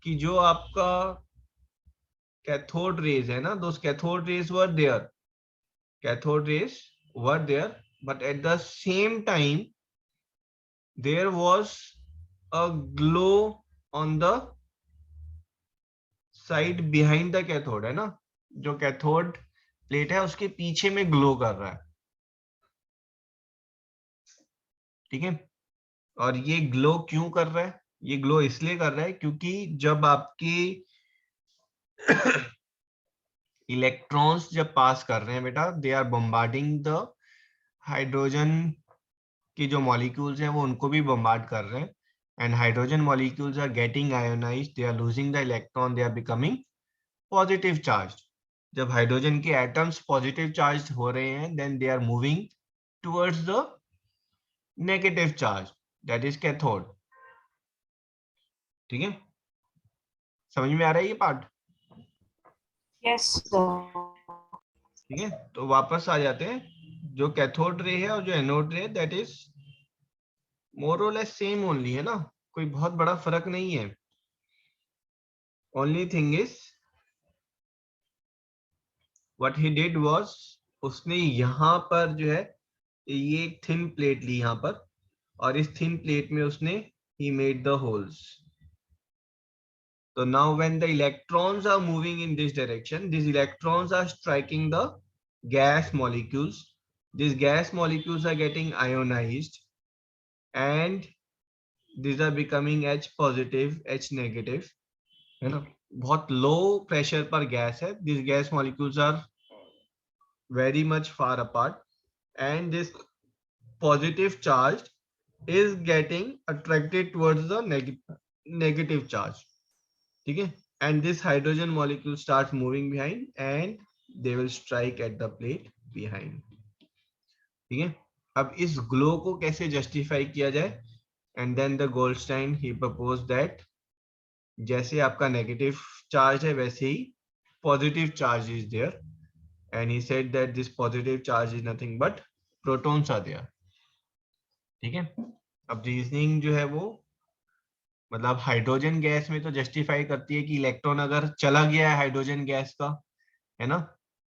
कि जो आपका कैथोड रेज है ना, those cathode rays were there cathode rays were there, but at the same time there was a glow on the side behind the cathode, है ना, जो cathode plate है उसके पीछे में glow कर रहा है, ठीक है। और ये ग्लो क्यों कर रहा है? ये ग्लो इसलिए कर रहा है क्योंकि जब आपकी इलेक्ट्रॉन्स जब पास कर रहे हैं बेटा, they are bombarding the hydrogen की जो मॉलिक्यूल्स हैं वो उनको भी बम्बार्ड कर रहे हैं, and hydrogen molecules are getting ionised, they are losing the electron, they are becoming positive charge. जब हाइड्रोजन के एटम्स पॉजिटिव चार्ज हो रहे हैं, then they are moving towards the negative charge, that is cathode, ठीक है। समझ में आ रहा है ये पार्ट? Yes, sir. ठीक है, तो वापस आ जाते हैं, जो कैथोड रे है और जो एनोड रे, दैट इज मोर और लेस सेम ओनली, है ना, कोई बहुत बड़ा फर्क नहीं है। Only thing is what he did was, उसने यहाँ पर जो है ये एक थिन प्लेट ली यहाँ पर, और इस थिन प्लेट में उसने he made the holes. So now when the electrons are moving in this direction, these electrons are striking the gas molecules. These gas molecules are getting ionized and these are becoming H positive, H negative. है ना, बहुत low pressure पर gas है. These gas molecules are very much far apart and this positive charge is getting attracted towards the negative charge. ठीक है, and this hydrogen molecule starts moving behind and they will strike at the plate behind, ठीक है। अब इस glow को कैसे justify किया जाए, and then the Goldstein he proposed that जैसे आपका नेगेटिव चार्ज है वैसे ही positive charge is there, and he said that this positive charge is nothing but protons are there, ठीक है। अब रीजनिंग जो है वो मतलब हाइड्रोजन गैस में तो जस्टिफाई करती है कि इलेक्ट्रॉन अगर चला गया है हाइड्रोजन गैस का, है ना,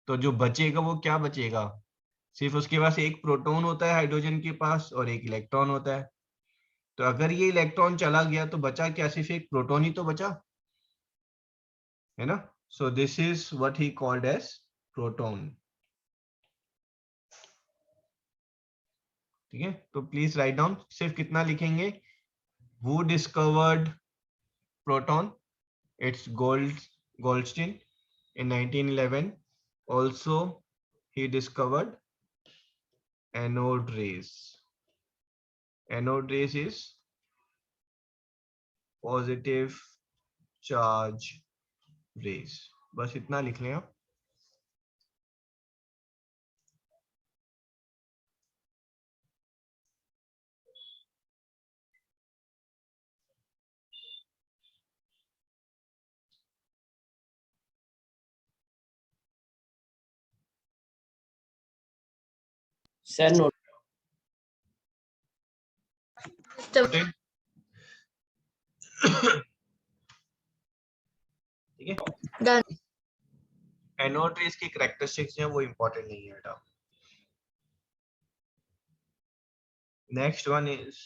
तो जो बचेगा वो क्या बचेगा, सिर्फ उसके पास एक प्रोटॉन होता है हाइड्रोजन के पास और एक इलेक्ट्रॉन होता है। तो अगर ये इलेक्ट्रॉन चला गया तो बचा क्या, सिर्फ एक प्रोटॉन ही तो बचा, है ना। So this is what he called as proton, ठीक है। तो प्लीज राइट डाउन, सिर्फ कितना लिखेंगे, who discovered proton, it's Goldstein in 1911. Also he discovered anode rays. Anode rays is positive charge rays. बस इतना लिख लें आप। Sir, no. ठीक है, Done. एनोड रेज की कैरेक्टरिस्टिक्स हैं वो इंपॉर्टेंट नहीं है बेटा। Next one is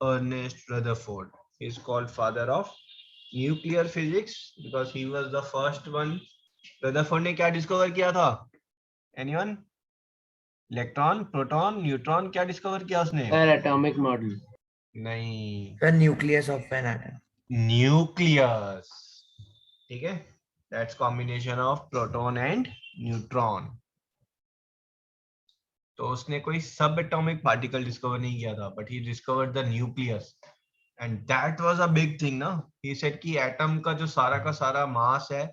Ernest Rutherford, he is called father of nuclear physics because he was the first one. Rutherford ने क्या डिस्कवर किया था, एनीवन? इलेक्ट्रॉन, प्रोटॉन, न्यूट्रॉन, क्या डिस्कवर किया उसने? Sir, atomic model. नहीं, The nucleus of an atom. Nucleus, ठीक है, that's combination of proton and neutron. तो उसने कोई सब एटॉमिक पार्टिकल डिस्कवर नहीं किया था, but he discovered the nucleus and that was a big thing ना। ही सेड कि एटम का जो सारा का सारा मास है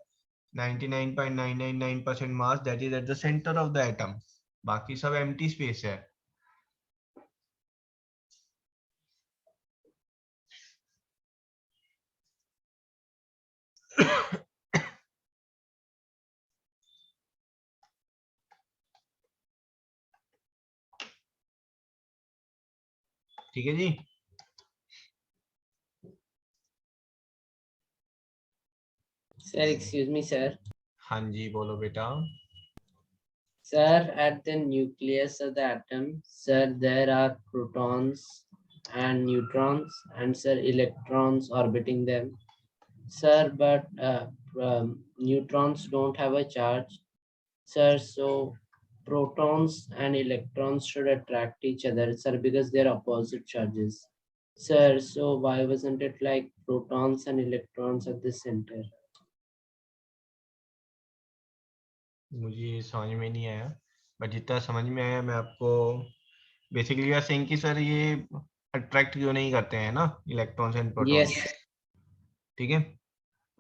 99.999% mass, that is at the centre of the atom, बाकी सब एम्प्टी स्पेस है। ठीक है जी, Sir, excuse me, sir. हाँ जी बोलो बेटा। Sir, at the nucleus of the atom, sir, there are protons and neutrons, and sir, electrons orbiting them. Sir, but neutrons don't have a charge. Sir, so protons and electrons should attract each other, sir, because they're opposite charges. Sir, so why wasn't it like protons and electrons at the center? मुझे ये समझ में नहीं आया, but जितना समझ में आया मैं आपको बेसिकली यू आर सेइंग कि सर ये अट्रैक्ट क्यों नहीं करते हैं ना इलेक्ट्रॉन्स एंड प्रोटॉन्स. Yes. ठीक है.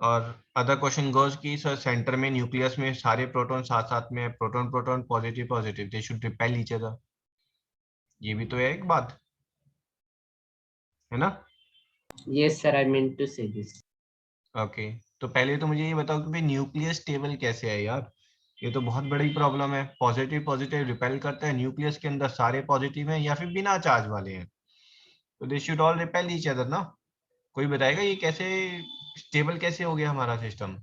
और अदर क्वेश्चन गोज कि सर सेंटर में न्यूक्लियस में सारे प्रोटॉन साथ साथ में, proton proton positive positive, they should repel each other. ये भी तो है एक बात, है ना? Yes, sir, I meant to say this. Okay. तो पहले तो मुझे ये बताओ कि भाई न्यूक्लियस स्टेबल कैसे है यार. ये तो बहुत बड़ी प्रॉब्लम है. पॉजिटिव पॉजिटिव रिपेल करता है, न्यूक्लियस के अंदर सारे पॉजिटिव हैं या फिर बिना चार्ज वाले हैं, तो they should all repel each other ना. कोई बताएगा ये कैसे स्टेबल कैसे हो गया हमारा सिस्टम?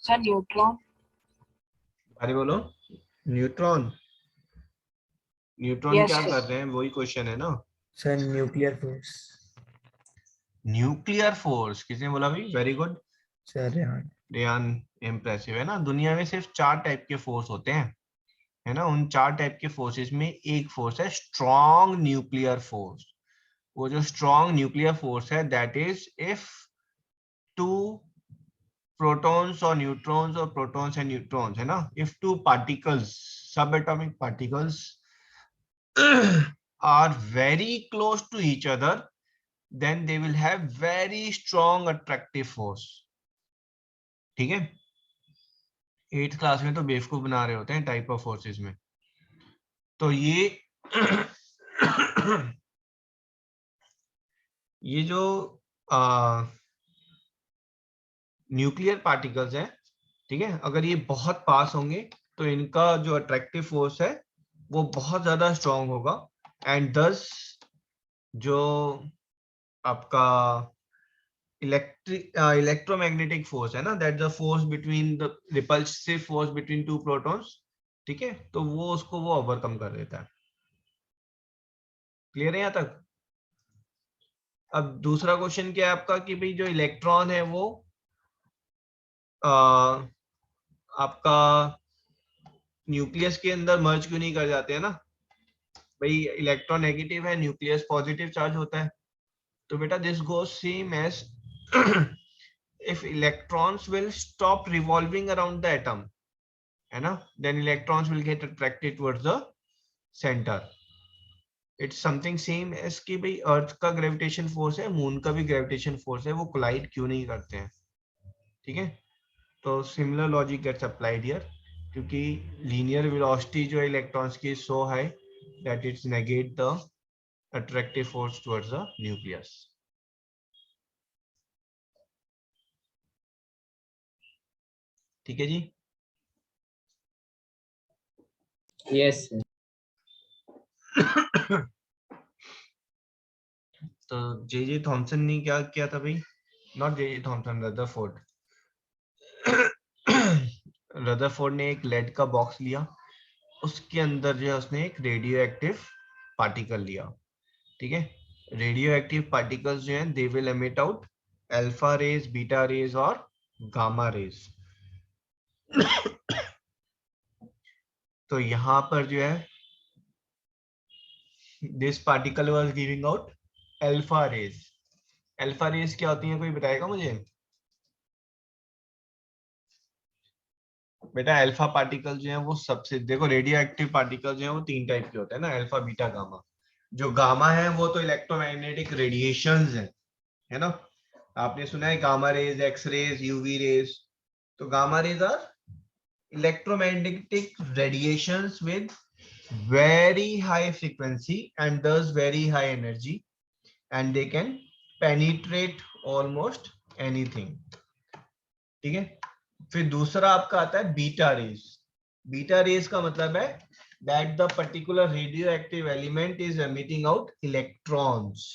Sir, neutron. अरे बोलो. न्यूट्रॉन. न्यूट्रॉन Yes, क्या sir. कर रहे हैं, वही क्वेश्चन है ना. Sir, nuclear force. Nuclear force किसने बोला भाई? Very good Sir, Rehan. Rayan. Impressive है ना. दुनिया में सिर्फ 4 टाइप के फोर्स होते हैं, है ना. उन 4 टाइप के फोर्सेस में एक फोर्स है स्ट्रॉन्ग न्यूक्लियर फोर्स. वो जो स्ट्रॉन्ग न्यूक्लियर फोर्स है दैट इज इफ 2 प्रोटॉन्स और न्यूट्रॉन्स और प्रोटॉन्स एंड न्यूट्रॉन्स, है ना, इफ 2 पार्टिकल्स, सब atomic particles are very close to each other, then they will have very strong attractive force. ठीक है. 8th क्लास में तो बेवकूफ बना रहे होते हैं टाइप ऑफ फोर्सेस में. तो ये जो न्यूक्लियर पार्टिकल्स हैं, ठीक है, अगर ये बहुत पास होंगे तो इनका जो अट्रैक्टिव फोर्स है वो बहुत ज्यादा स्ट्रॉन्ग होगा, एंड दस जो आपका इलेक्ट्रोमैग्नेटिक फोर्स है ना, that the force between the repulsive force between 2 protons, ठीक है, तो वो उसको वो ओवरकम कर देता है. क्लियर है यहाँ तक? अब दूसरा क्वेश्चन क्या है आपका कि भाई जो इलेक्ट्रॉन है वो आपका न्यूक्लियस के अंदर मर्ज क्यों नहीं कर जाते हैं ना. भाई इलेक्ट्रॉन नेगेटिव है, न्यूक्लियस पॉजिटिव चार्ज होता है. तो बेटा this goes same as if electrons will stop revolving around the atom, है ना, then electrons will get attracted towards the center. It's something same as कि भाई अर्थ का ग्रेविटेशन फोर्स है, मून का भी ग्रेविटेशन फोर्स है, वो कोलाइड क्यों नहीं करते हैं. ठीक है. तो similar logic gets applied here, क्योंकि लीनियर वेलोसिटी जो है इलेक्ट्रॉन्स की so high that it's negate the attractive force towards the nucleus. ठीक है जी. Yes, sir. तो जे थॉमसन ने क्या किया था भाई, not J Thomson, Rutherford. Rutherford ने एक लेड का बॉक्स लिया, उसके अंदर जो है उसने एक रेडियो एक्टिव पार्टिकल लिया. ठीक है. रेडियो एक्टिव पार्टिकल्स जो हैं they will emit out alpha rays, beta rays और गामा रेज. तो यहाँ पर जो है this particle was giving out alpha rays. Alpha rays क्या होती है, कोई बताएगा मुझे? बेटा अल्फा पार्टिकल जो है वो सबसे, देखो रेडियो एक्टिव पार्टिकल जो है वो 3 टाइप के होते हैं ना, अल्फा बीटा गामा. जो गामा है वो तो इलेक्ट्रोमैग्नेटिक रेडिएशंस है ना. आपने सुना है gamma rays, X rays, UV rays. तो gamma rays are electromagnetic radiations with very high frequency and thus very high energy, and they can penetrate almost anything. ठीक है. फिर दूसरा आपका आता है बीटा रेज. बीटा रेज का मतलब है that the particular radioactive element is emitting out electrons.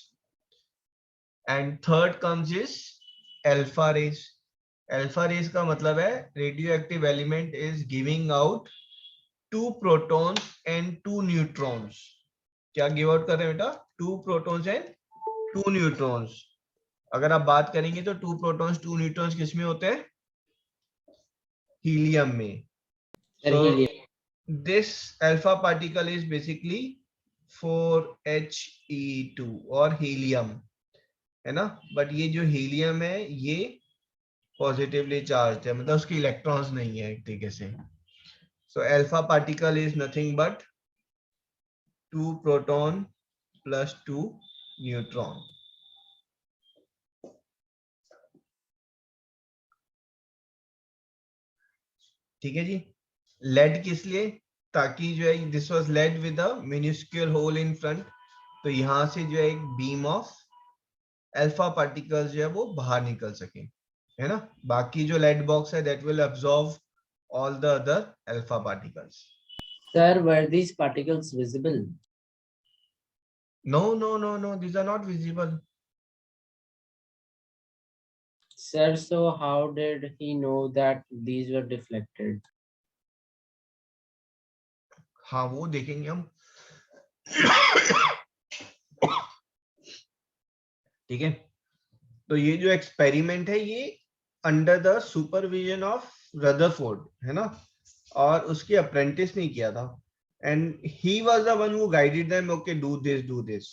And third comes is alpha rays. Alpha rays का मतलब है radioactive element is giving out 2 protons and 2 neutrons. क्या गिव आउट कर रहे हैं बेटा? 2 प्रोटॉन्स एंड 2 न्यूट्रॉन्स। अगर आप बात करेंगे तो 2 प्रोटॉन्स 2 न्यूट्रॉन्स किस में होते हैं? हीलियम में। Sir, So helium. this alpha particle is basically 4He2 और हीलियम है ना, बट ये जो हीलियम है ये पॉजिटिवली चार्ज है, मतलब उसके इलेक्ट्रॉन्स नहीं है एक तरीके से। So alpha particle is nothing but 2 proton plus 2 neutron. ठीक है जी। लेड किस लिए? ताकि जो है this was lead with a minuscule hole in front, तो यहां से जो है एक बीम ऑफ अल्फा पार्टिकल्स जो है वो बाहर निकल सके, है ना। बाकी जो लेड बॉक्स है that will absorb all the other alpha particles. Sir, were these particles visible? No, no, no, no, these are not visible. Sir, so how did he know that these were deflected? हाँ वो देखेंगे हम। ठीक है, तो ये जो experiment है ये under the supervision of Rutherford है ना, और उसके अप्रेंटिस ने किया था, and he was the one who guided them, okay do this.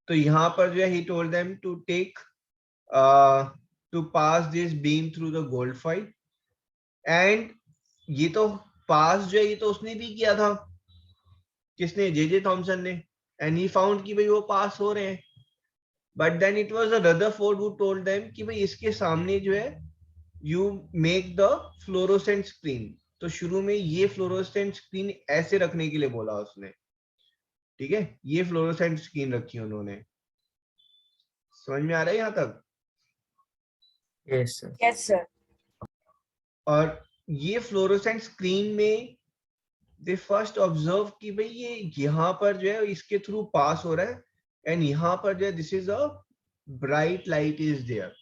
तो यहाँ पर जो है he told them to take to pass this beam through the gold foil, and ये तो पास जो है ये तो उसने भी किया था, किसने? जे थॉमसन ने, एंड ही फाउंड कि भाई वो पास हो रहे हैं, but then it was Rutherford who told them कि भाई इसके सामने जो है you make the fluorescent screen. तो शुरू में ये फ्लोरोसेंट स्क्रीन ऐसे रखने के लिए बोला उसने, ठीक है, ये फ्लोरोसेंट स्क्रीन रखी उन्होंने। समझ में आ रहा है यहाँ तक? Yes, sir. Yes, sir. और ये फ्लोरोसेंट स्क्रीन में दे फर्स्ट ऑब्जर्व कि भाई ये यहाँ पर जो है इसके थ्रू पास हो रहा है, एंड यहाँ पर जो है this is a bright light is there,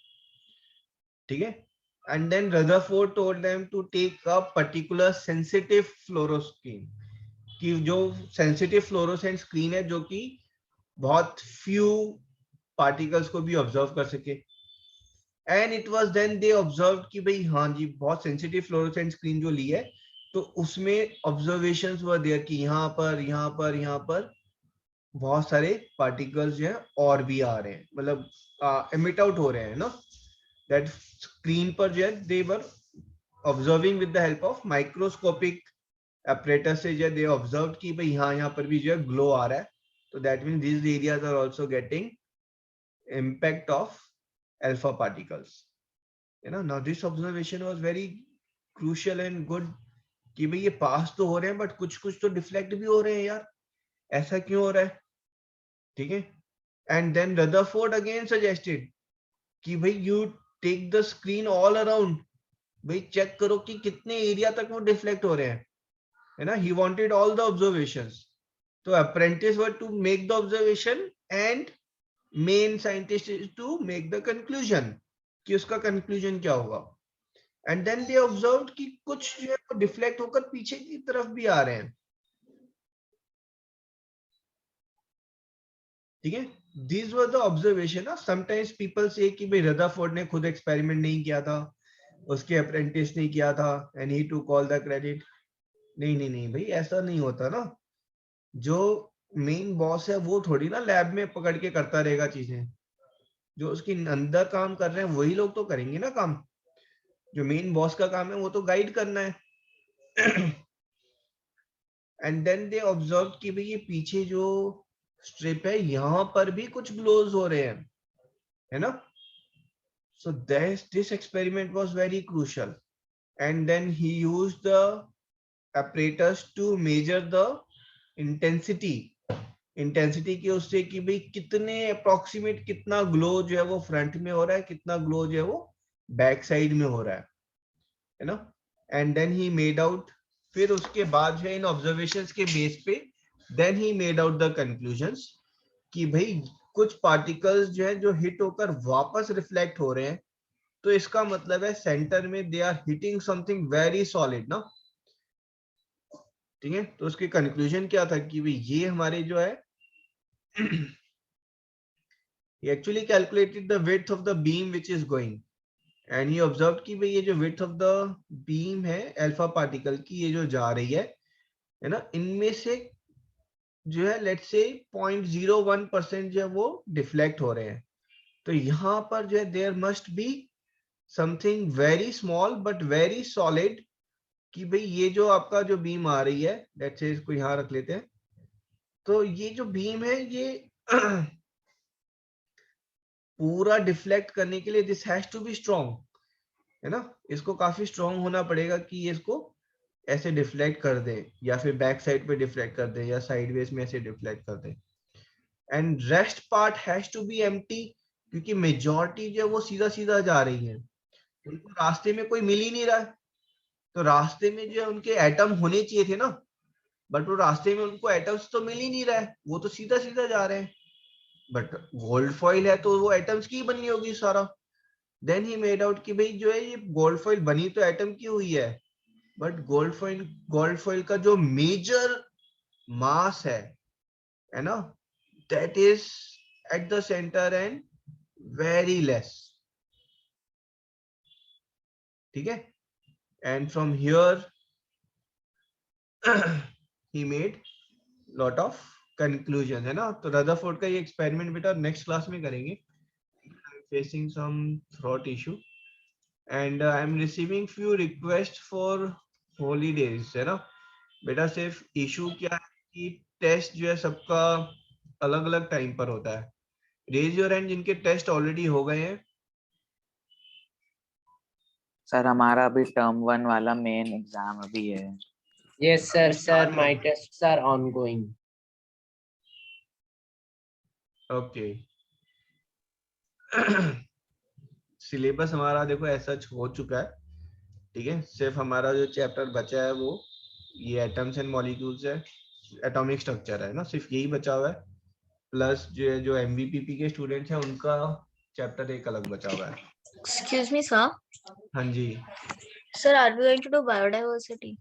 ठीक है। And then Rutherford told them to take a particular sensitive fluoroscreen, कि जो सेंसिटिव फ्लोरोसेंट स्क्रीन है जो कि बहुत फ्यू पार्टिकल्स को भी ऑब्जर्व कर सके, and it was then they observe कि भाई हाँ जी बहुत सेंसिटिव फ्लोरोसेंट स्क्रीन जो ली है, तो उसमें ऑब्जर्वेशंस वर देयर कि यहाँ पर बहुत सारे पार्टिकल्स जो है और भी आ रहे हैं, मतलब एमिट आउट हो रहे हैं ना, दैट स्क्रीन पर जो है they were observing with the help of microscopic apparatus से जो दे ऑब्जर्व कि भाई यहाँ पर भी जो है ग्लो आ रहा है, तो that means these areas are also getting impact of alpha particles, you know। Now this observation was very crucial and good कि भाई ये पास तो हो रहे हैं बट कुछ कुछ तो डिफ्लेक्ट भी हो रहे हैं यार, ऐसा क्यों हो रहा है, ठीक है। And then Rutherford again suggested कि भाई you take the screen all around, भाई चेक करो कि कितने एरिया तक वो डिफ्लेक्ट हो रहे हैं, है ना। He wanted all the observations, तो apprentice were to make the observation and main scientist is to make the conclusion कि उसका कंक्लूजन क्या होगा। एंड देन दे ऑब्जर्व्ड कि कुछ जो है डिफ्लेक्ट होकर पीछे की तरफ भी आ रहे हैं, ठीक है। These were the observation। Sometimes people say कि भाई रदरफोर्ड ने खुद एक्सपेरिमेंट नहीं किया था, उसके अप्रेंटिस ने किया था, and he took all the credit। नहीं भाई ऐसा नहीं होता ना, जो मेन बॉस है वो थोड़ी ना लैब में पकड़ के करता रहेगा चीजें, जो उसके अंदर काम कर रहे हैं वही लोग तो करेंगे ना काम, जो मेन बॉस का काम है वो तो गाइड करना है। एंड देन दे ऑब्जर्व कि भाई ये पीछे जो स्ट्रिप है यहाँ पर भी कुछ ग्लोज हो रहे हैं, है ना। So this experiment was very crucial, and then he used the apparatus to measure the intensity की उससे कि भाई कितने अप्रोक्सीमेट कितना ग्लो जो है वो फ्रंट में हो रहा है, कितना ग्लो जो है वो बैक साइड में हो रहा है ना। And then he made out, फिर उसके बाद जो है इन ऑब्जर्वेशंस के बेस पे then he made out the conclusions कि भाई कुछ पार्टिकल्स जो है जो हिट होकर वापस रिफ्लेक्ट हो रहे हैं, तो इसका मतलब है सेंटर में they are hitting something very solid ना, ठीक है। तो उसकी कंक्लूजन क्या था कि भाई ये हमारे जो है he actually calculated the width of the beam which is going and he observed कि भाई ये जो width of the beam है अल्फा पार्टिकल की, ये जो जा रही है ना, इनमें से जो है लेट्स से 0.01% जो है वो डिफ्लेक्ट हो रहे हैं। तो यहाँ पर जो है there must be something very small but very solid, कि भाई ये जो आपका जो बीम आ रही है, लेट्स से इसको यहाँ रख लेते हैं, तो ये जो बीम है ये पूरा डिफ्लेक्ट करने के लिए this has to be strong, है ना, इसको काफी स्ट्रॉन्ग होना पड़ेगा कि ये इसको ऐसे डिफ्लेक्ट कर दे, या फिर बैक साइड पे डिफ्लेक्ट कर दे, या साइडवेज में ऐसे डिफ्लेक्ट कर दे। And rest part has to be empty, क्योंकि मेजॉरिटी जो है वो सीधा सीधा जा रही है, उनको रास्ते में कोई मिल ही नहीं रहा है। तो रास्ते में जो है उनके एटम होने चाहिए थे ना, बट वो रास्ते में उनको एटम्स तो मिल ही नहीं रहा है, वो तो सीधा सीधा जा रहे हैं। बट गोल्ड फॉइल है तो वो एटम्स की बनी होगी सारा। देन ही मेड आउट कि भाई जो है ये गोल्ड फॉइल बनी तो एटम की हुई है, बट गोल्ड फॉइल का जो मेजर मास है ना, that is at the centre and very less, ठीक है। And from here he made lot of conclusion, है ना। तो रदरफोर्ड का ये एक्सपेरिमेंट बेटा नेक्स्ट क्लास में करेंगे। Facing some throat issue and I am receiving few request for holidays, है ना बेटा। सिर्फ इशू क्या है कि टेस्ट जो है सबका अलग अलग टाइम पर होता है। रेज योर हैंड जिनके टेस्ट ऑलरेडी हो गए हैं। सर हमारा अभी टर्म 1 वाला मेन एग्जाम अभी है। Yes, sir, my tests are ongoing. Okay syllabus हमारा देखो ऐसा हो चुका है, ठीक है। सिर्फ हमारा जो चैप्टर बचा है वो ये एटम्स एंड मॉलिक्यूल्स है, एटॉमिक स्ट्रक्चर है ना, सिर्फ यही बचा हुआ है। प्लस जो एमवीपीपी के स्टूडेंट्स हैं उनका चैप्टर एक अलग बचा हुआ है। Excuse me, sir. हाँ जी, Sir, are we going to do biodiversity?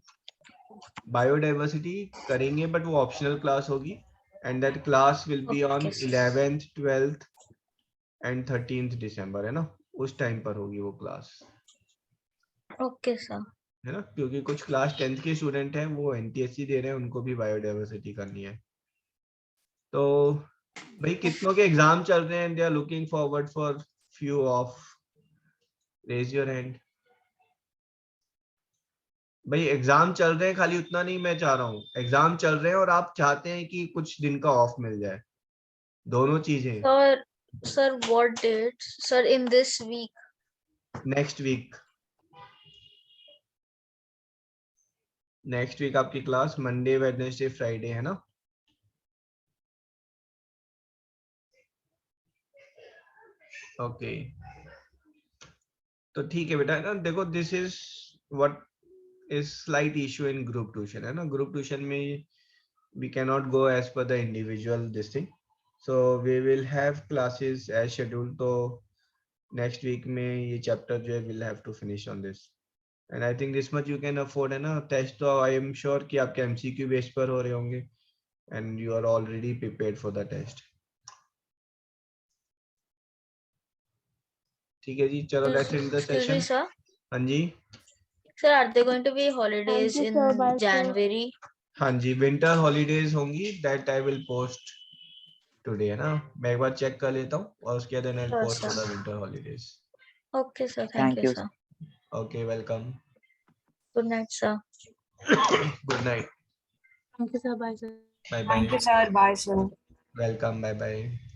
Biodiversity करेंगे बट वो ऑप्शनल क्लास होगी, and that class will be on 11th 12th and 13th दिसंबर, है ना, उस टाइम पर होगी वो क्लास। Okay, sir. है ना, क्योंकि कुछ क्लास 10th के स्टूडेंट हैं वो एनटीएससी दे रहे हैं, उनको भी बायोडाइवर्सिटी करनी है। तो भाई कितनों के एग्जाम चल रहे हैं, they are looking forward for few off, raise your hand. भाई एग्जाम चल रहे हैं, खाली उतना नहीं मैं चाह रहा हूँ, एग्जाम चल रहे हैं और आप चाहते हैं कि कुछ दिन का ऑफ मिल जाए, दोनों चीजें। Sir, what dates? Sir, in this week. Next week आपकी क्लास मंडे वेडनेसडे फ्राइडे, है ना। ओके तो ठीक है बेटा, है ना। देखो this is what is slight issue in group tuition, है ना। ग्रुप ट्यूशन में we cannot go as per the individual this thing, so we will have classes as scheduled। तो next week में ये chapter जो है we'll have to finish on this, and I think this much you can afford, है ना। Test तो I am sure कि आपके MCQ बेस पर हो रहे होंगे and you are already prepared for the test। ठीक है जी, चलो let's end the Excuse me, session। sir. हाँ जी, Sir, are there going to be holidays you, in sir. Bye, sir. January? हाँ जी, विंटर हॉलीडेज होंगी, that I will post today, है ना। मैं एक बार चेक कर लेता हूँ और उसके बाद I'll Sure, post for sir. the winter holidays। Okay, sir. Thank Thank you, you, sir. Okay, welcome। Good night, sir. Good night। Thank you, sir. Bye, sir. Bye bye। Thank you, sir. Bye, sir. Welcome, bye bye।